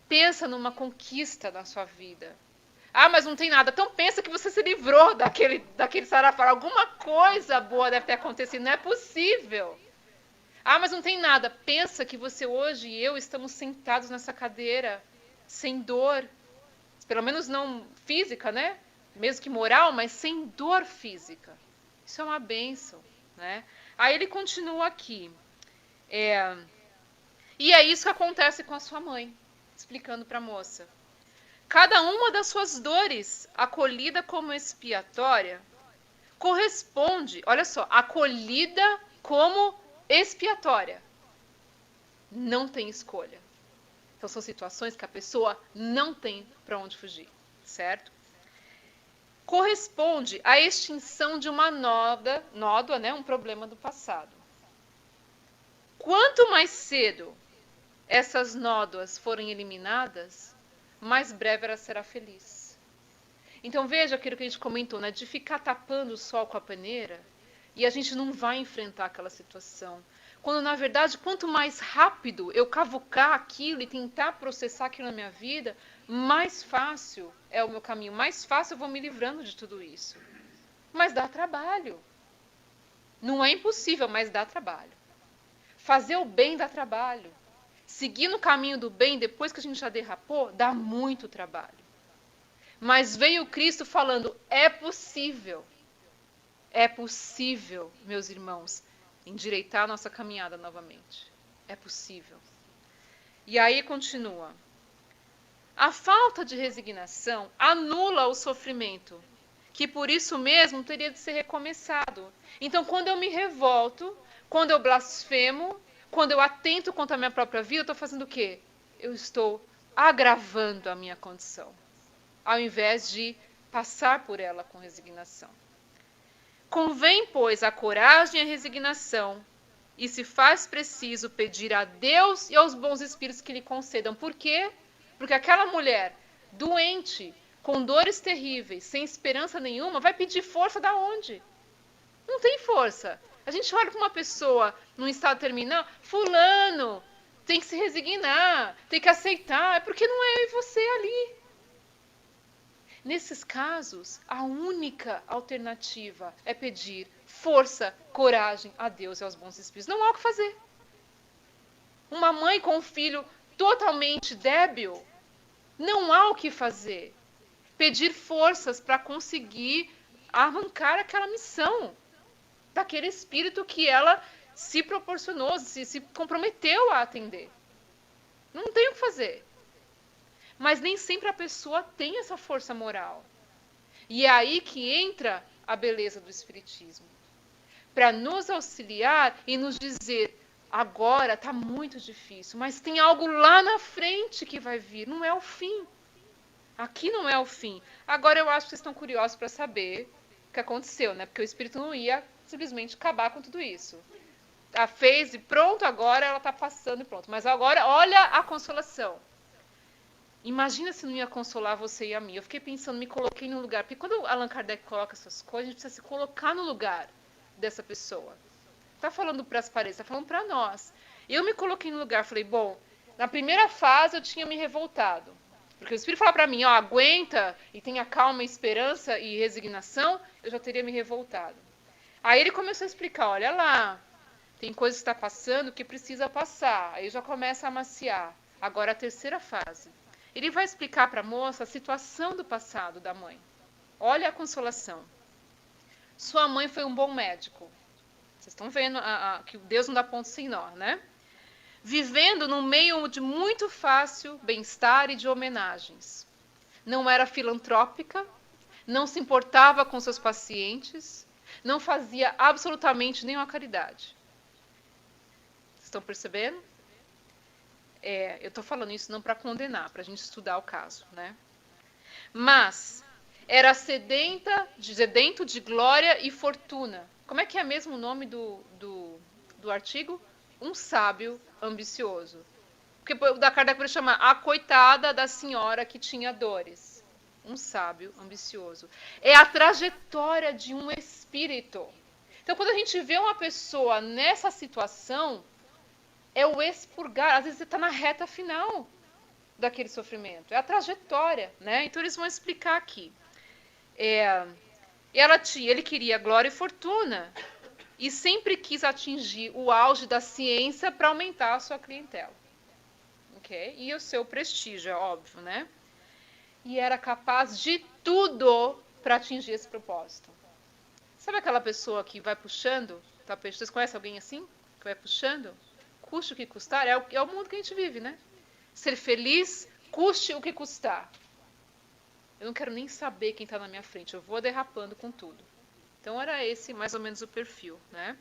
Pensa numa conquista na sua vida. Mas não tem nada. Então pensa que você se livrou daquele sarafara. Alguma coisa boa deve ter acontecido. Não é possível. Mas não tem nada. Pensa que você hoje e eu estamos sentados nessa cadeira sem dor. Pelo menos não física, né? Mesmo que moral, mas sem dor física. Isso é uma bênção, né? Aí ele continua aqui. E é isso que acontece com a sua mãe. explicando para a moça. Cada uma das suas dores, acolhida como expiatória, corresponde, olha só, acolhida como expiatória. Não tem escolha. Então são situações que a pessoa não tem para onde fugir, certo? Corresponde à extinção de uma nódoa, né, um problema do passado. Quanto mais cedo essas nódoas forem eliminadas, mais breve ela será feliz. Então veja aquilo que a gente comentou, né, de ficar tapando o sol com a peneira e a gente não vai enfrentar aquela situação. Quando na verdade, quanto mais rápido eu cavucar aquilo e tentar processar aquilo na minha vida, mais fácil é o meu caminho, mais fácil eu vou me livrando de tudo isso. Mas dá trabalho. Não é impossível, mas dá trabalho. Fazer o bem dá trabalho. Seguir no caminho do bem, depois que a gente já derrapou, dá muito trabalho. Mas veio Cristo falando, é possível. É possível, meus irmãos, endireitar a nossa caminhada novamente. É possível. E aí continua. A falta de resignação anula o sofrimento, que por isso mesmo teria de ser recomeçado. Então, quando eu me revolto, quando eu blasfemo, quando eu atento contra a minha própria vida, eu estou fazendo o quê? Eu estou agravando a minha condição, ao invés de passar por ela com resignação. Convém, pois, a coragem e a resignação, e se faz preciso pedir a Deus e aos bons espíritos que lhe concedam. Por quê? Porque aquela mulher doente, com dores terríveis, sem esperança nenhuma, vai pedir força da onde? Não tem força. A gente olha para uma pessoa num estado terminal, fulano, tem que se resignar, tem que aceitar, é porque não é eu e você ali. Nesses casos, a única alternativa é pedir força, coragem a Deus e aos bons espíritos. Não há o que fazer. Uma mãe com um filho totalmente débil, não há o que fazer. Pedir forças para conseguir arrancar aquela missão daquele espírito que ela se proporcionou, se comprometeu a atender. Não tem o que fazer. Mas nem sempre a pessoa tem essa força moral. E é aí que entra a beleza do Espiritismo. Para nos auxiliar e nos dizer, agora está muito difícil, mas tem algo lá na frente que vai vir, não é o fim. Aqui não é o fim. Agora eu acho que vocês estão curiosos para saber o que aconteceu, né? Porque o Espírito não ia simplesmente acabar com tudo isso. A fez e pronto, agora ela está passando e pronto. Mas agora, olha a consolação. Imagina se não ia consolar você e a mim. Eu fiquei pensando, me coloquei no lugar. Porque quando Allan Kardec coloca essas coisas, a gente precisa se colocar no lugar dessa pessoa. Está falando para as paredes, está falando para nós. Eu me coloquei no lugar, falei, bom, na primeira fase eu tinha me revoltado. Porque o Espírito fala para mim, ó, aguenta e tenha calma, esperança e resignação, eu já teria me revoltado. Aí ele começou a explicar, olha lá, tem coisa que está passando que precisa passar. Aí já começa a amaciar. Agora a terceira fase. Ele vai explicar para a moça a situação do passado da mãe. Olha a consolação. Sua mãe foi um bom médico. Vocês estão vendo que Deus não dá ponto sem nó, né? Vivendo num meio de muito fácil bem-estar e de homenagens. Não era filantrópica, não se importava com seus pacientes, não fazia absolutamente nenhuma caridade. Vocês estão percebendo? Eu estou falando isso não para condenar, para a gente estudar o caso, né? Mas era sedento de glória e fortuna. Como é que é mesmo o nome do artigo? Um sábio ambicioso. Porque o da Kardec vai chamar a coitada da senhora que tinha dores. Um sábio ambicioso. É a trajetória de um espírito. Então, quando a gente vê uma pessoa nessa situação, é o expurgar. Às vezes você está na reta final daquele sofrimento. É a trajetória, né? Então, eles vão explicar aqui. Ele queria glória e fortuna. E sempre quis atingir o auge da ciência para aumentar a sua clientela. Okay? E o seu prestígio, é óbvio, né? E era capaz de tudo para atingir esse propósito. Sabe aquela pessoa que vai puxando? Vocês conhecem alguém assim? Que vai puxando? Custe o que custar? É o mundo que a gente vive, né? ser feliz, custe o que custar. Eu não quero nem saber quem está na minha frente, eu vou derrapando com tudo. Então era esse mais ou menos o perfil, né?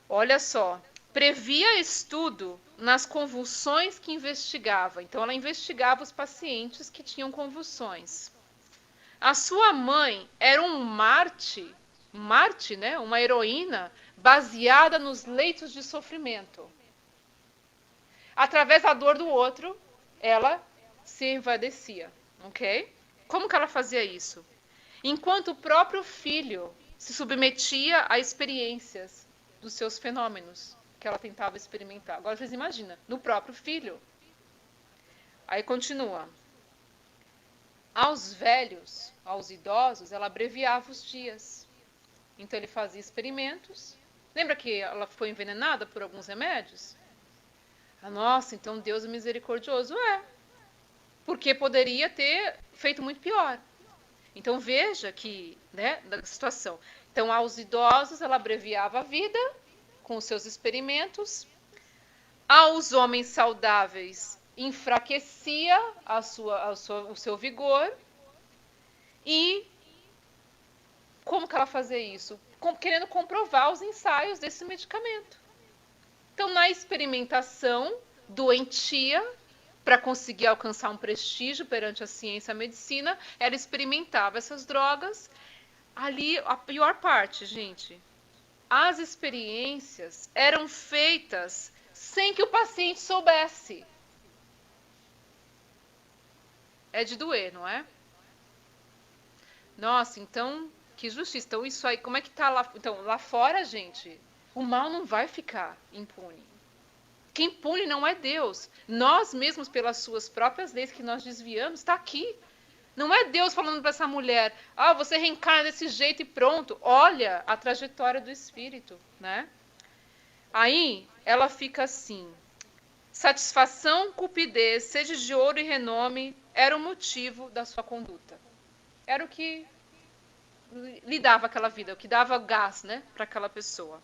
Olha só, previa estudo nas convulsões que investigava. Então ela investigava os pacientes que tinham convulsões. A sua mãe era um Marte, né? Uma heroína baseada nos leitos de sofrimento. Através da dor do outro, ela se envaidecia, ok? Como que ela fazia isso? Enquanto o próprio filho se submetia a experiências dos seus fenômenos que ela tentava experimentar. Agora vocês imaginam, no próprio filho. Aí continua. Aos velhos, aos idosos, ela abreviava os dias. Então ele fazia experimentos. Lembra que ela foi envenenada por alguns remédios? Ah, nossa, então Deus é misericordioso. É, porque poderia ter feito muito pior. Então veja que, né, da situação. Então aos idosos ela abreviava a vida com os seus experimentos. Aos homens saudáveis enfraquecia o seu vigor. E como que ela fazia isso? Querendo comprovar os ensaios desse medicamento. Então, na experimentação doentia, para conseguir alcançar um prestígio perante a ciência e a medicina, ela experimentava essas drogas. Ali, a pior parte, gente, as experiências eram feitas sem que o paciente soubesse. É de doer, não é? Nossa, então, que justiça. Então, isso aí, como é que tá lá? Então, lá fora, gente, o mal não vai ficar impune. Quem pune não é Deus. Nós mesmos, pelas suas próprias leis que nós desviamos, está aqui. Não é Deus falando para essa mulher, ah, você reencarna desse jeito e pronto. Olha a trajetória do espírito, né? Aí, ela fica assim. Satisfação, cupidez, sede de ouro e renome era o motivo da sua conduta. Era o que lhe dava aquela vida, o que dava gás, né, para aquela pessoa.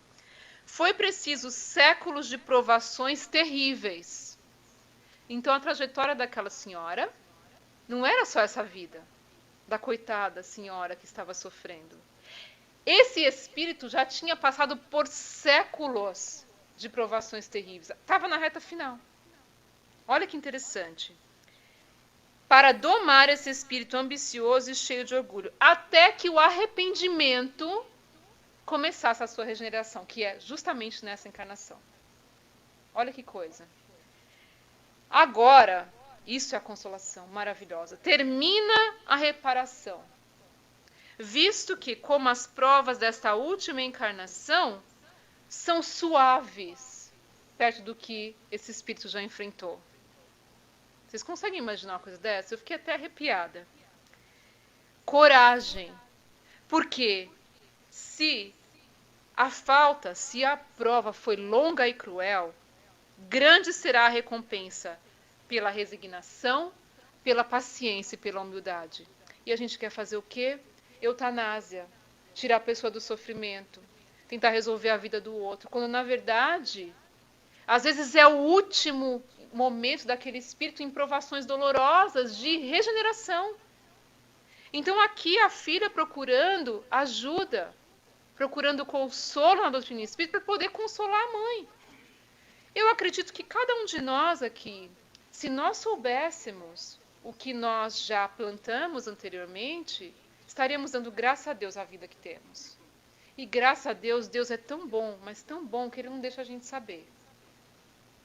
Foi preciso séculos de provações terríveis. Então a trajetória daquela senhora não era só essa vida da coitada senhora que estava sofrendo. Esse espírito já tinha passado por séculos de provações terríveis. Estava na reta final. Olha que interessante. Para domar esse espírito ambicioso e cheio de orgulho, até que o arrependimento começasse a sua regeneração, que é justamente nessa encarnação. Olha que coisa. Agora, isso é a consolação maravilhosa. Termina a reparação. Visto que, como as provas desta última encarnação são suaves, perto do que esse espírito já enfrentou. Vocês conseguem imaginar uma coisa dessa? Eu fiquei até arrepiada. Coragem. Porque se a prova foi longa e cruel, grande será a recompensa pela resignação, pela paciência e pela humildade. E a gente quer fazer o quê? Eutanásia. Tirar a pessoa do sofrimento. Tentar resolver a vida do outro. Quando, na verdade, às vezes é o último momento daquele espírito em provações dolorosas de regeneração. Então aqui a filha procurando ajuda, procurando consolo na doutrina espírita para poder consolar a mãe. Eu acredito que cada um de nós aqui, se nós soubéssemos o que nós já plantamos anteriormente, estaríamos dando graças a Deus à vida que temos. E graças a Deus, Deus é tão bom, mas tão bom que Ele não deixa a gente saber.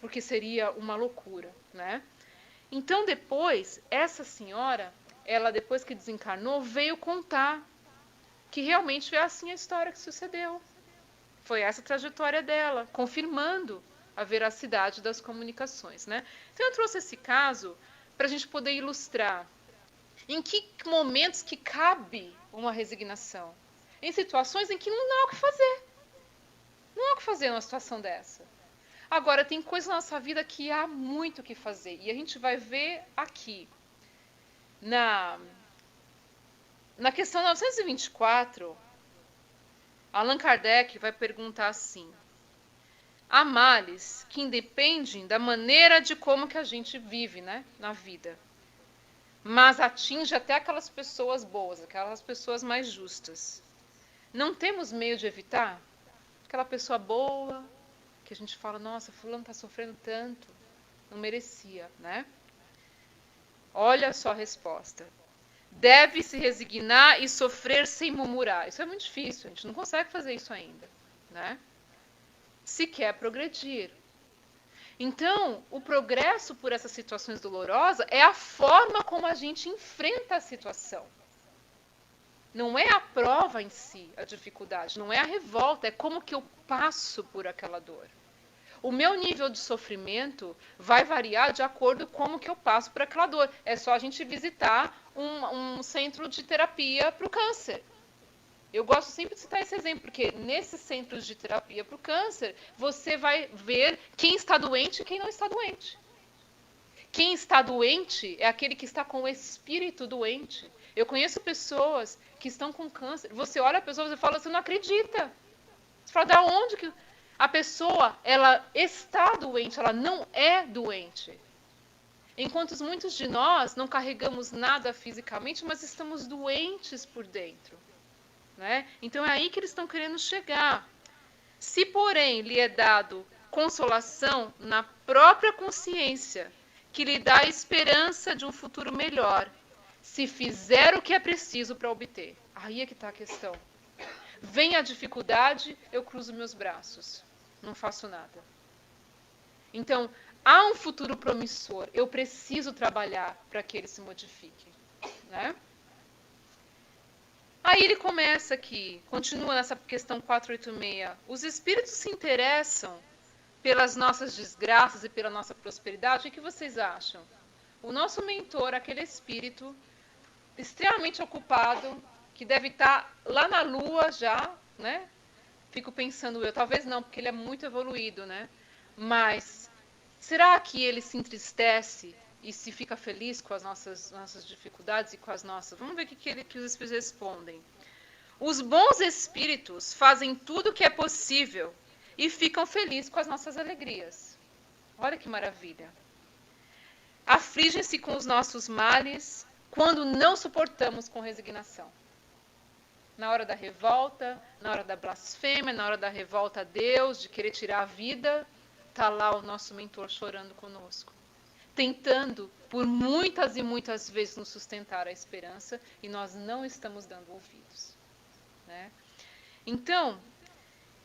Porque seria uma loucura, né? Então depois, essa senhora, ela depois que desencarnou, veio contar que realmente é assim a história que sucedeu. Foi essa a trajetória dela, confirmando a veracidade das comunicações, né? Então eu trouxe esse caso para a gente poder ilustrar em que momentos que cabe uma resignação. Em situações em que não há o que fazer. Não há o que fazer numa situação dessa. Agora, tem coisas na nossa vida que há muito o que fazer. E a gente vai ver aqui. Na questão 924, Allan Kardec vai perguntar assim: há males que independem da maneira de como que a gente vive, né, na vida. Mas atinge até aquelas pessoas boas, aquelas pessoas mais justas. Não temos meio de evitar? Aquela pessoa boa, que a gente fala, nossa, fulano está sofrendo tanto, não merecia, né? Olha só a resposta. Deve se resignar e sofrer sem murmurar. Isso é muito difícil, a gente não consegue fazer isso ainda, né? Se quer progredir. Então, o progresso por essas situações dolorosas é a forma como a gente enfrenta a situação. Não é a prova em si, a dificuldade, não é a revolta, é como que eu passo por aquela dor. O meu nível de sofrimento vai variar de acordo com como que eu passo por aquela dor. É só a gente visitar um centro de terapia para o câncer. Eu gosto sempre de citar esse exemplo, porque nesses centros de terapia para o câncer, você vai ver quem está doente e quem não está doente. Quem está doente é aquele que está com o espírito doente. Eu conheço pessoas que estão com câncer. Você olha a pessoa e fala, você não acredita. Você fala, da onde que... A pessoa, ela está doente, ela não é doente. Enquanto muitos de nós não carregamos nada fisicamente, mas estamos doentes por dentro. Né? Então é aí que eles estão querendo chegar. Se, porém, lhe é dado consolação na própria consciência, que lhe dá a esperança de um futuro melhor, se fizer o que é preciso para obter. Aí é que está a questão. Vem a dificuldade, eu cruzo meus braços. Não faço nada. Então, há um futuro promissor. Eu preciso trabalhar para que ele se modifique. Né? Aí ele começa aqui, continua nessa questão 486. Os espíritos se interessam pelas nossas desgraças e pela nossa prosperidade. O que vocês acham? O nosso mentor, aquele espírito extremamente ocupado, que deve estar lá na Lua já, né? Fico pensando eu, talvez não, porque ele é muito evoluído, né? Mas será que ele se entristece e se fica feliz com as nossas dificuldades e com as nossas... Vamos ver o que os espíritos respondem. Os bons espíritos fazem tudo o que é possível e ficam felizes com as nossas alegrias. Olha que maravilha. Afligem-se com os nossos males quando não suportamos com resignação. Na hora da revolta, na hora da blasfêmia, na hora da revolta a Deus, de querer tirar a vida, está lá o nosso mentor chorando conosco. Tentando, por muitas e muitas vezes, nos sustentar a esperança, e nós não estamos dando ouvidos. Né? Então,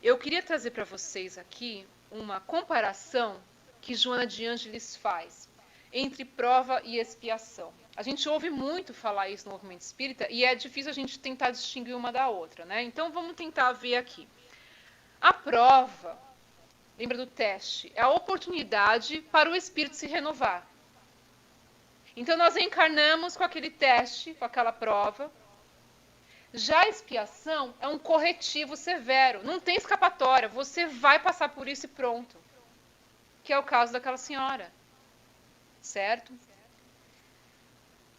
eu queria trazer para vocês aqui uma comparação que Joana de Ângeles faz entre prova e expiação. A gente ouve muito falar isso no movimento espírita e é difícil a gente tentar distinguir uma da outra, né? Então vamos tentar ver aqui. A prova, lembra do teste, é a oportunidade para o espírito se renovar. Então nós encarnamos com aquele teste, com aquela prova. Já a expiação é um corretivo severo, não tem escapatória, você vai passar por isso e pronto. Que é o caso daquela senhora. Certo?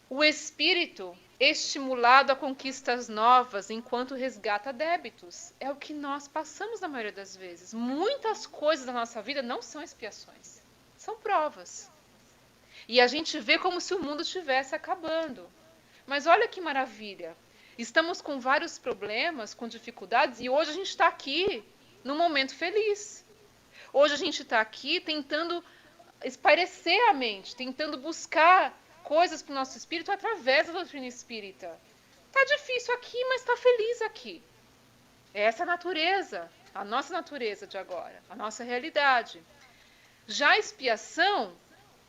O espírito estimulado a conquistas novas enquanto resgata débitos. É o que nós passamos na maioria das vezes. Muitas coisas da nossa vida não são expiações, são provas. E a gente vê como se o mundo estivesse acabando. Mas olha que maravilha. Estamos com vários problemas, com dificuldades, e hoje a gente está aqui num momento feliz. Hoje a gente está aqui tentando espairecer a mente, tentando buscar coisas para o nosso espírito através da doutrina espírita. Está difícil aqui, mas está feliz aqui. Essa é a natureza, a nossa natureza de agora, a nossa realidade. Já a expiação,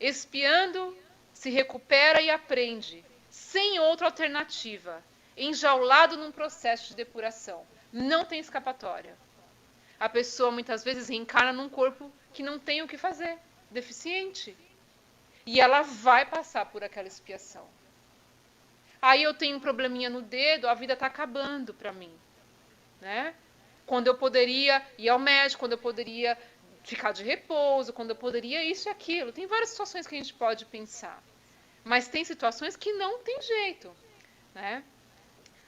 expiando, se recupera e aprende, sem outra alternativa, enjaulado num processo de depuração. Não tem escapatória. A pessoa muitas vezes reencarna num corpo que não tem o que fazer, deficiente. E ela vai passar por aquela expiação. Aí eu tenho um probleminha no dedo, a vida está acabando para mim. Né? Quando eu poderia ir ao médico, quando eu poderia ficar de repouso, quando eu poderia isso e aquilo. Tem várias situações que a gente pode pensar. Mas tem situações que não tem jeito. Né?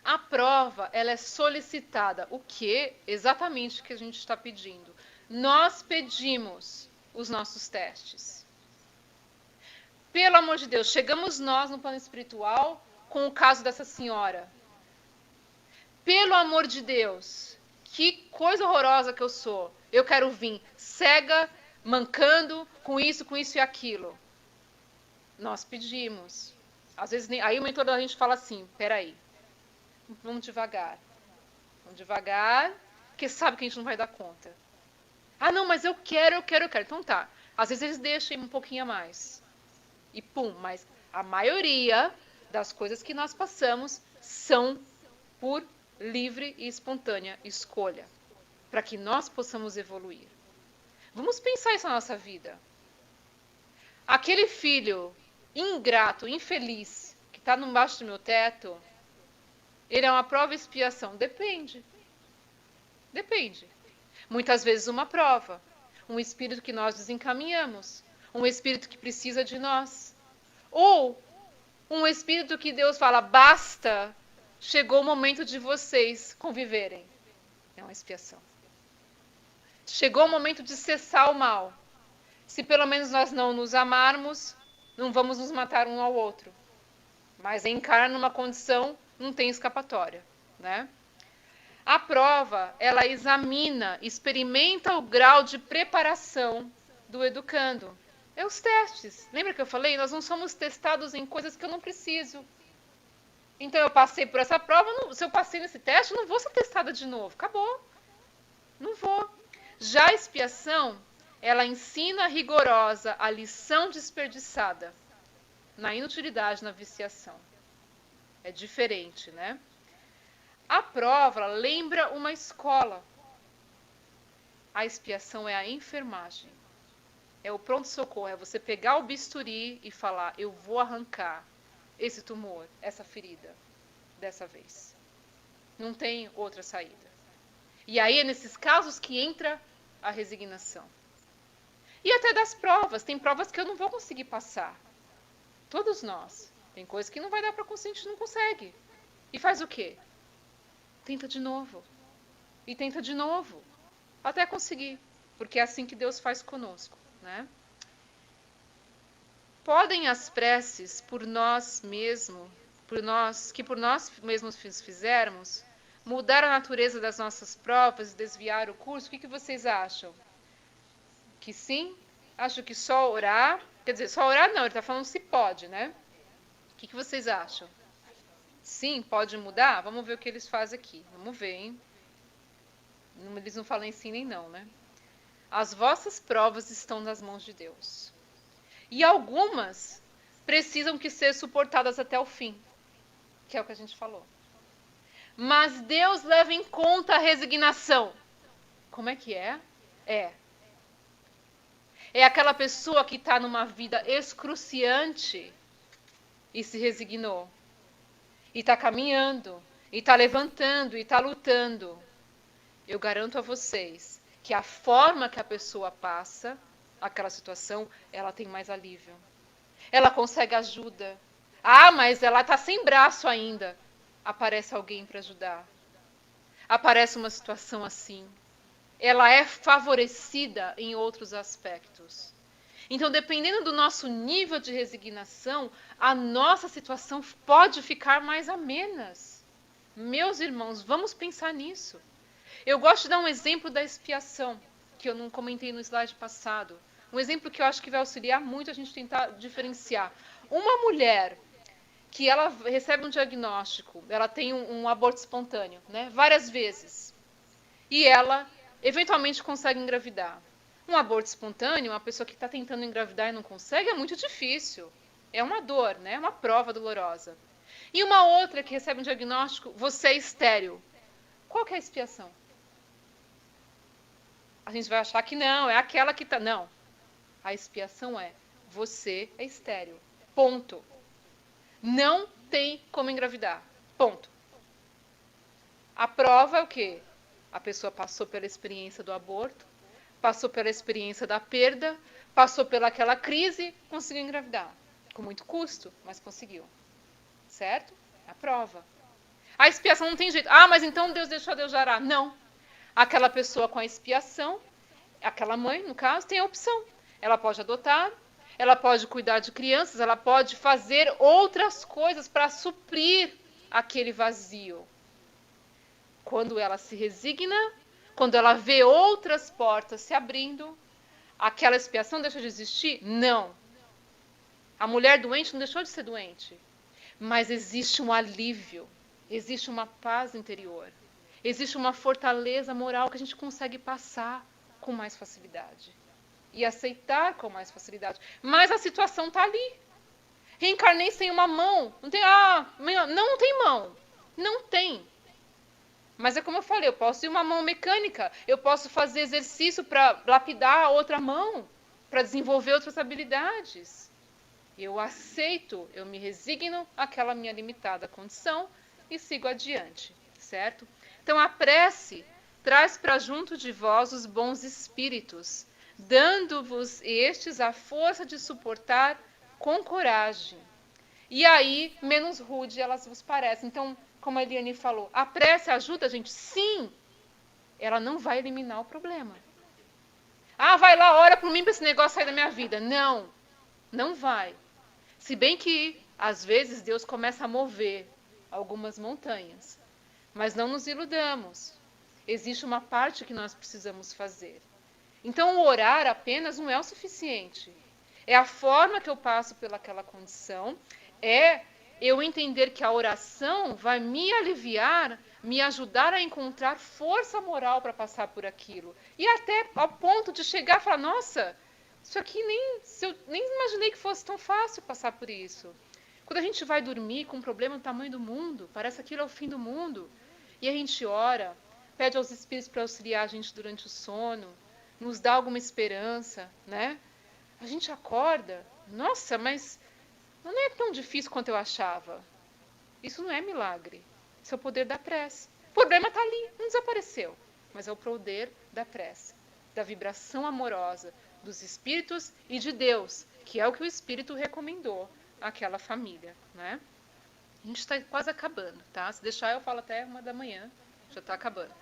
A prova, ela é solicitada. O que exatamente que a gente está pedindo? nós pedimos os nossos testes. Pelo amor de Deus, chegamos nós no plano espiritual com o caso dessa senhora. Pelo amor de Deus, que coisa horrorosa que eu sou. Eu quero vir cega, mancando, com isso e aquilo. Nós pedimos. Às vezes, aí o mentor da gente fala assim, peraí, vamos devagar. Vamos devagar, porque sabe que a gente não vai dar conta. Ah, não, mas eu quero. Então tá. Às vezes eles deixam um pouquinho a mais. E pum, mas a maioria das coisas que nós passamos são por livre e espontânea escolha, para que nós possamos evoluir. Vamos pensar isso na nossa vida. Aquele filho ingrato, infeliz, que está embaixo do meu teto, ele é uma prova e expiação? Depende. Depende. Muitas vezes uma prova, um espírito que nós desencaminhamos, um espírito que precisa de nós, ou um espírito que Deus fala, basta, chegou o momento de vocês conviverem. É uma expiação. Chegou o momento de cessar o mal. Se pelo menos nós não nos amarmos, não vamos nos matar um ao outro. Mas encarna numa condição, não tem escapatória, né? A prova, ela examina, experimenta o grau de preparação do educando. É os testes. Lembra que eu falei? Nós não somos testados em coisas que eu não preciso. Então eu passei por essa prova, se eu passei nesse teste, eu não vou ser testada de novo. Acabou. Não vou. Já a expiação, ela ensina rigorosa a lição desperdiçada na inutilidade, na viciação. É diferente, né? A prova lembra uma escola. A expiação é a enfermagem. É o pronto-socorro, é você pegar o bisturi e falar, eu vou arrancar esse tumor, essa ferida, dessa vez. Não tem outra saída. E aí é nesses casos que entra a resignação. E até das provas, tem provas que eu não vou conseguir passar. Todos nós. Tem coisas que não vai dar para conseguir, a gente não consegue. E faz o quê? Tenta de novo. E tenta de novo. Até conseguir. Porque é assim que Deus faz conosco, né? Podem as preces por nós mesmos, que por nós mesmos fizermos, mudar a natureza das nossas provas e desviar o curso? O que vocês acham? Que sim? Acho que só orar... Quer dizer, só orar não, ele está falando se pode, né? O que vocês acham? Sim, pode mudar? Vamos ver o que eles fazem aqui. Vamos ver, hein? Eles não falam em sim nem não, né? As vossas provas estão nas mãos de Deus. E algumas precisam que ser suportadas até o fim, que é o que a gente falou. Mas Deus leva em conta a resignação. Como é que é? É aquela pessoa que está numa vida excruciante e se resignou. E está caminhando, e está levantando, e está lutando. Eu garanto a vocês que a forma que a pessoa passa aquela situação, ela tem mais alívio. Ela consegue ajuda. Ah, mas ela está sem braço ainda. Aparece alguém para ajudar. Aparece uma situação assim. Ela é favorecida em outros aspectos. Então, dependendo do nosso nível de resignação, a nossa situação pode ficar mais amena. Meus irmãos, vamos pensar nisso. Eu gosto de dar um exemplo da expiação, que eu não comentei no slide passado. Um exemplo que eu acho que vai auxiliar muito a gente tentar diferenciar. Uma mulher que ela recebe um diagnóstico, ela tem um aborto espontâneo, né, várias vezes, e ela eventualmente consegue engravidar. Um aborto espontâneo, uma pessoa que está tentando engravidar e não consegue, é muito difícil. É uma dor, né? É uma prova dolorosa. E uma outra que recebe um diagnóstico, você é estéril. Qual que é a expiação? A gente vai achar que não, é aquela que está... Não. A expiação é, você é estéril. Ponto. Não tem como engravidar. Ponto. A prova é o quê? A pessoa passou pela experiência do aborto, passou pela experiência da perda, passou pelaquela crise, conseguiu engravidar. Com muito custo, mas conseguiu. Certo? É a prova. A expiação não tem jeito. Ah, mas então Deus deixou de gerar. Não. Aquela pessoa com a expiação, aquela mãe, no caso, tem a opção. Ela pode adotar, ela pode cuidar de crianças, ela pode fazer outras coisas para suprir aquele vazio. Quando ela se resigna, quando ela vê outras portas se abrindo, aquela expiação deixa de existir? Não. A mulher doente não deixou de ser doente. Mas existe um alívio, existe uma paz interior, existe uma fortaleza moral que a gente consegue passar com mais facilidade e aceitar com mais facilidade. Mas a situação está ali. Reencarnei sem uma mão. Não tem, não tem mão. Não tem. Mas é como eu falei, eu posso ir uma mão mecânica, eu posso fazer exercício para lapidar a outra mão, para desenvolver outras habilidades. Eu aceito, eu me resigno àquela minha limitada condição e sigo adiante, certo? Então a prece traz para junto de vós os bons espíritos, dando-vos estes a força de suportar com coragem. E aí, menos rude elas vos parecem. Então, como a Eliane falou, a prece ajuda a gente? Sim, ela não vai eliminar o problema. Vai lá, ora por mim para esse negócio sair da minha vida. Não, não vai. Se bem que, às vezes, Deus começa a mover algumas montanhas. Mas não nos iludamos. Existe uma parte que nós precisamos fazer. Então, o orar apenas não é o suficiente. É a forma que eu passo pelaquela condição, é eu entender que a oração vai me aliviar, me ajudar a encontrar força moral para passar por aquilo. E até ao ponto de chegar e falar, nossa, isso aqui eu nem imaginei que fosse tão fácil passar por isso. Quando a gente vai dormir com um problema do tamanho do mundo, parece que aquilo é o fim do mundo, e a gente ora, pede aos espíritos para auxiliar a gente durante o sono, nos dá alguma esperança, né? A gente acorda, nossa, mas não é tão difícil quanto eu achava. Isso não é milagre, isso é o poder da prece. O problema está ali, não desapareceu, mas é o poder da prece, da vibração amorosa, dos espíritos e de Deus, que é o que o espírito recomendou àquela família, né? A gente está quase acabando, tá? Se deixar eu falo até 1h, já está acabando.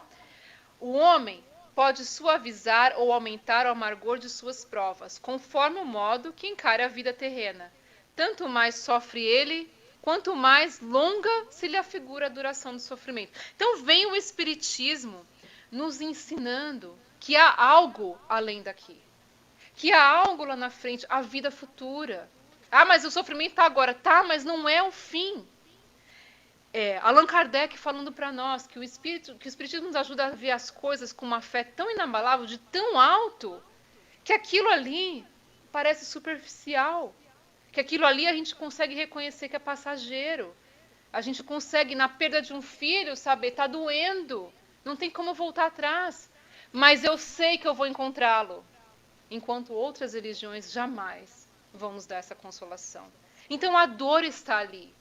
O homem pode suavizar ou aumentar o amargor de suas provas, conforme o modo que encara a vida terrena. Tanto mais sofre ele, quanto mais longa se lhe afigura a duração do sofrimento. Então vem o Espiritismo nos ensinando que há algo além daqui. Que há algo lá na frente, a vida futura. Mas o sofrimento está agora. Tá, mas não é o fim. Allan Kardec falando para nós que o Espiritismo nos ajuda a ver as coisas com uma fé tão inabalável, de tão alto, que aquilo ali parece superficial. Que aquilo ali a gente consegue reconhecer que é passageiro. A gente consegue, na perda de um filho, saber, está doendo. Não tem como voltar atrás. Mas eu sei que eu vou encontrá-lo. Enquanto outras religiões jamais vão nos dar essa consolação. Então a dor está ali,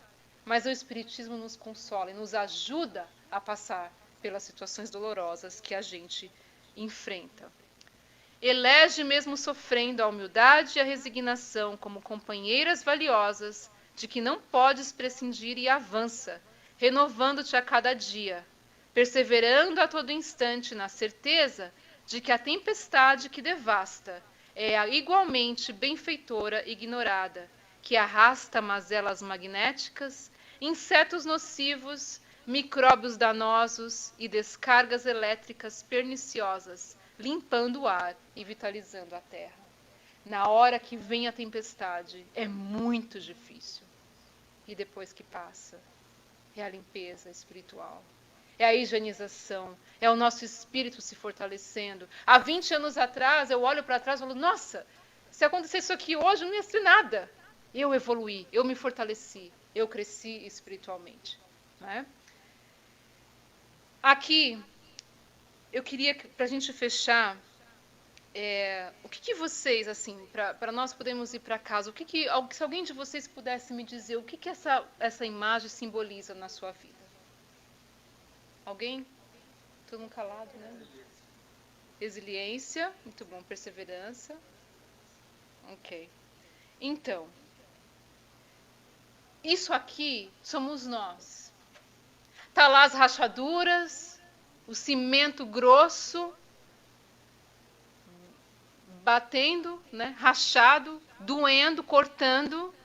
mas o Espiritismo nos consola e nos ajuda a passar pelas situações dolorosas que a gente enfrenta. Elege mesmo sofrendo a humildade e a resignação como companheiras valiosas de que não podes prescindir e avança, renovando-te a cada dia, perseverando a todo instante na certeza de que a tempestade que devasta é a igualmente benfeitora ignorada, que arrasta mazelas magnéticas, insetos nocivos, micróbios danosos e descargas elétricas perniciosas, limpando o ar e vitalizando a terra. Na hora que vem a tempestade, é muito difícil. E depois que passa, é a limpeza espiritual. É a higienização, é o nosso espírito se fortalecendo. Há 20 anos atrás, eu olho para trás e falo, nossa, se acontecer isso aqui hoje, não ia ser nada. Eu evoluí, eu me fortaleci, eu cresci espiritualmente. Né? Aqui, eu queria, para a gente fechar, o que vocês, assim, para nós podermos ir para casa, se alguém de vocês pudesse me dizer o que essa imagem simboliza na sua vida? Alguém? Todo mundo calado, né? Resiliência, muito bom. Perseverança. Ok. Então, isso aqui somos nós. Tá lá as rachaduras, o cimento grosso, batendo, né, rachado, doendo, cortando,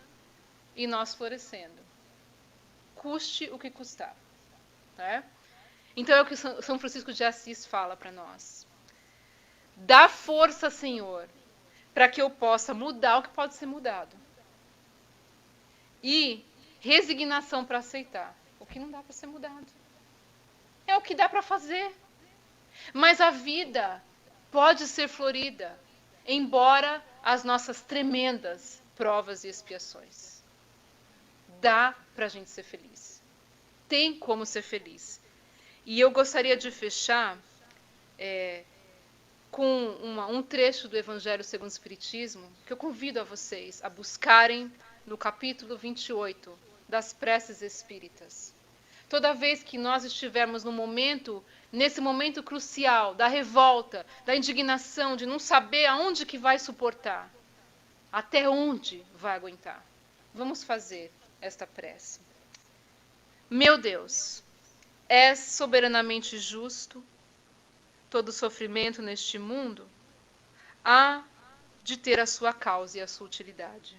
e nós florescendo. Custe o que custar. Né? Então é o que São Francisco de Assis fala para nós. Dá força, Senhor, para que eu possa mudar o que pode ser mudado. E resignação para aceitar o que não dá para ser mudado. É o que dá para fazer. Mas a vida pode ser florida, embora as nossas tremendas provas e expiações. Dá para a gente ser feliz. Tem como ser feliz. E eu gostaria de fechar com um trecho do Evangelho segundo o Espiritismo, que eu convido a vocês a buscarem no capítulo 28 das preces espíritas. Toda vez que nós estivermos nesse momento crucial da revolta, da indignação, de não saber aonde que vai suportar, até onde vai aguentar, vamos fazer esta prece. Meu Deus, és soberanamente justo. Todo sofrimento neste mundo há de ter a sua causa e a sua utilidade.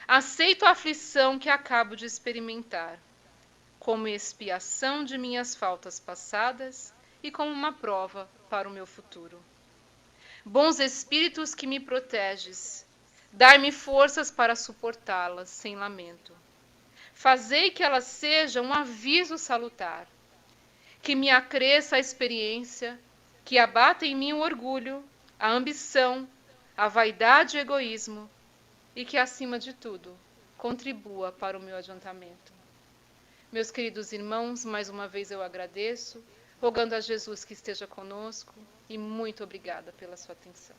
Aceito a aflição que acabo de experimentar, como expiação de minhas faltas passadas e como uma prova para o meu futuro. Bons espíritos que me proteges, dai-me forças para suportá-las sem lamento. Fazei que elas sejam um aviso salutar, que me acresça a experiência, que abata em mim o orgulho, a ambição, a vaidade e o egoísmo, e que, acima de tudo, contribua para o meu adiantamento. Meus queridos irmãos, mais uma vez eu agradeço, rogando a Jesus que esteja conosco, e muito obrigada pela sua atenção.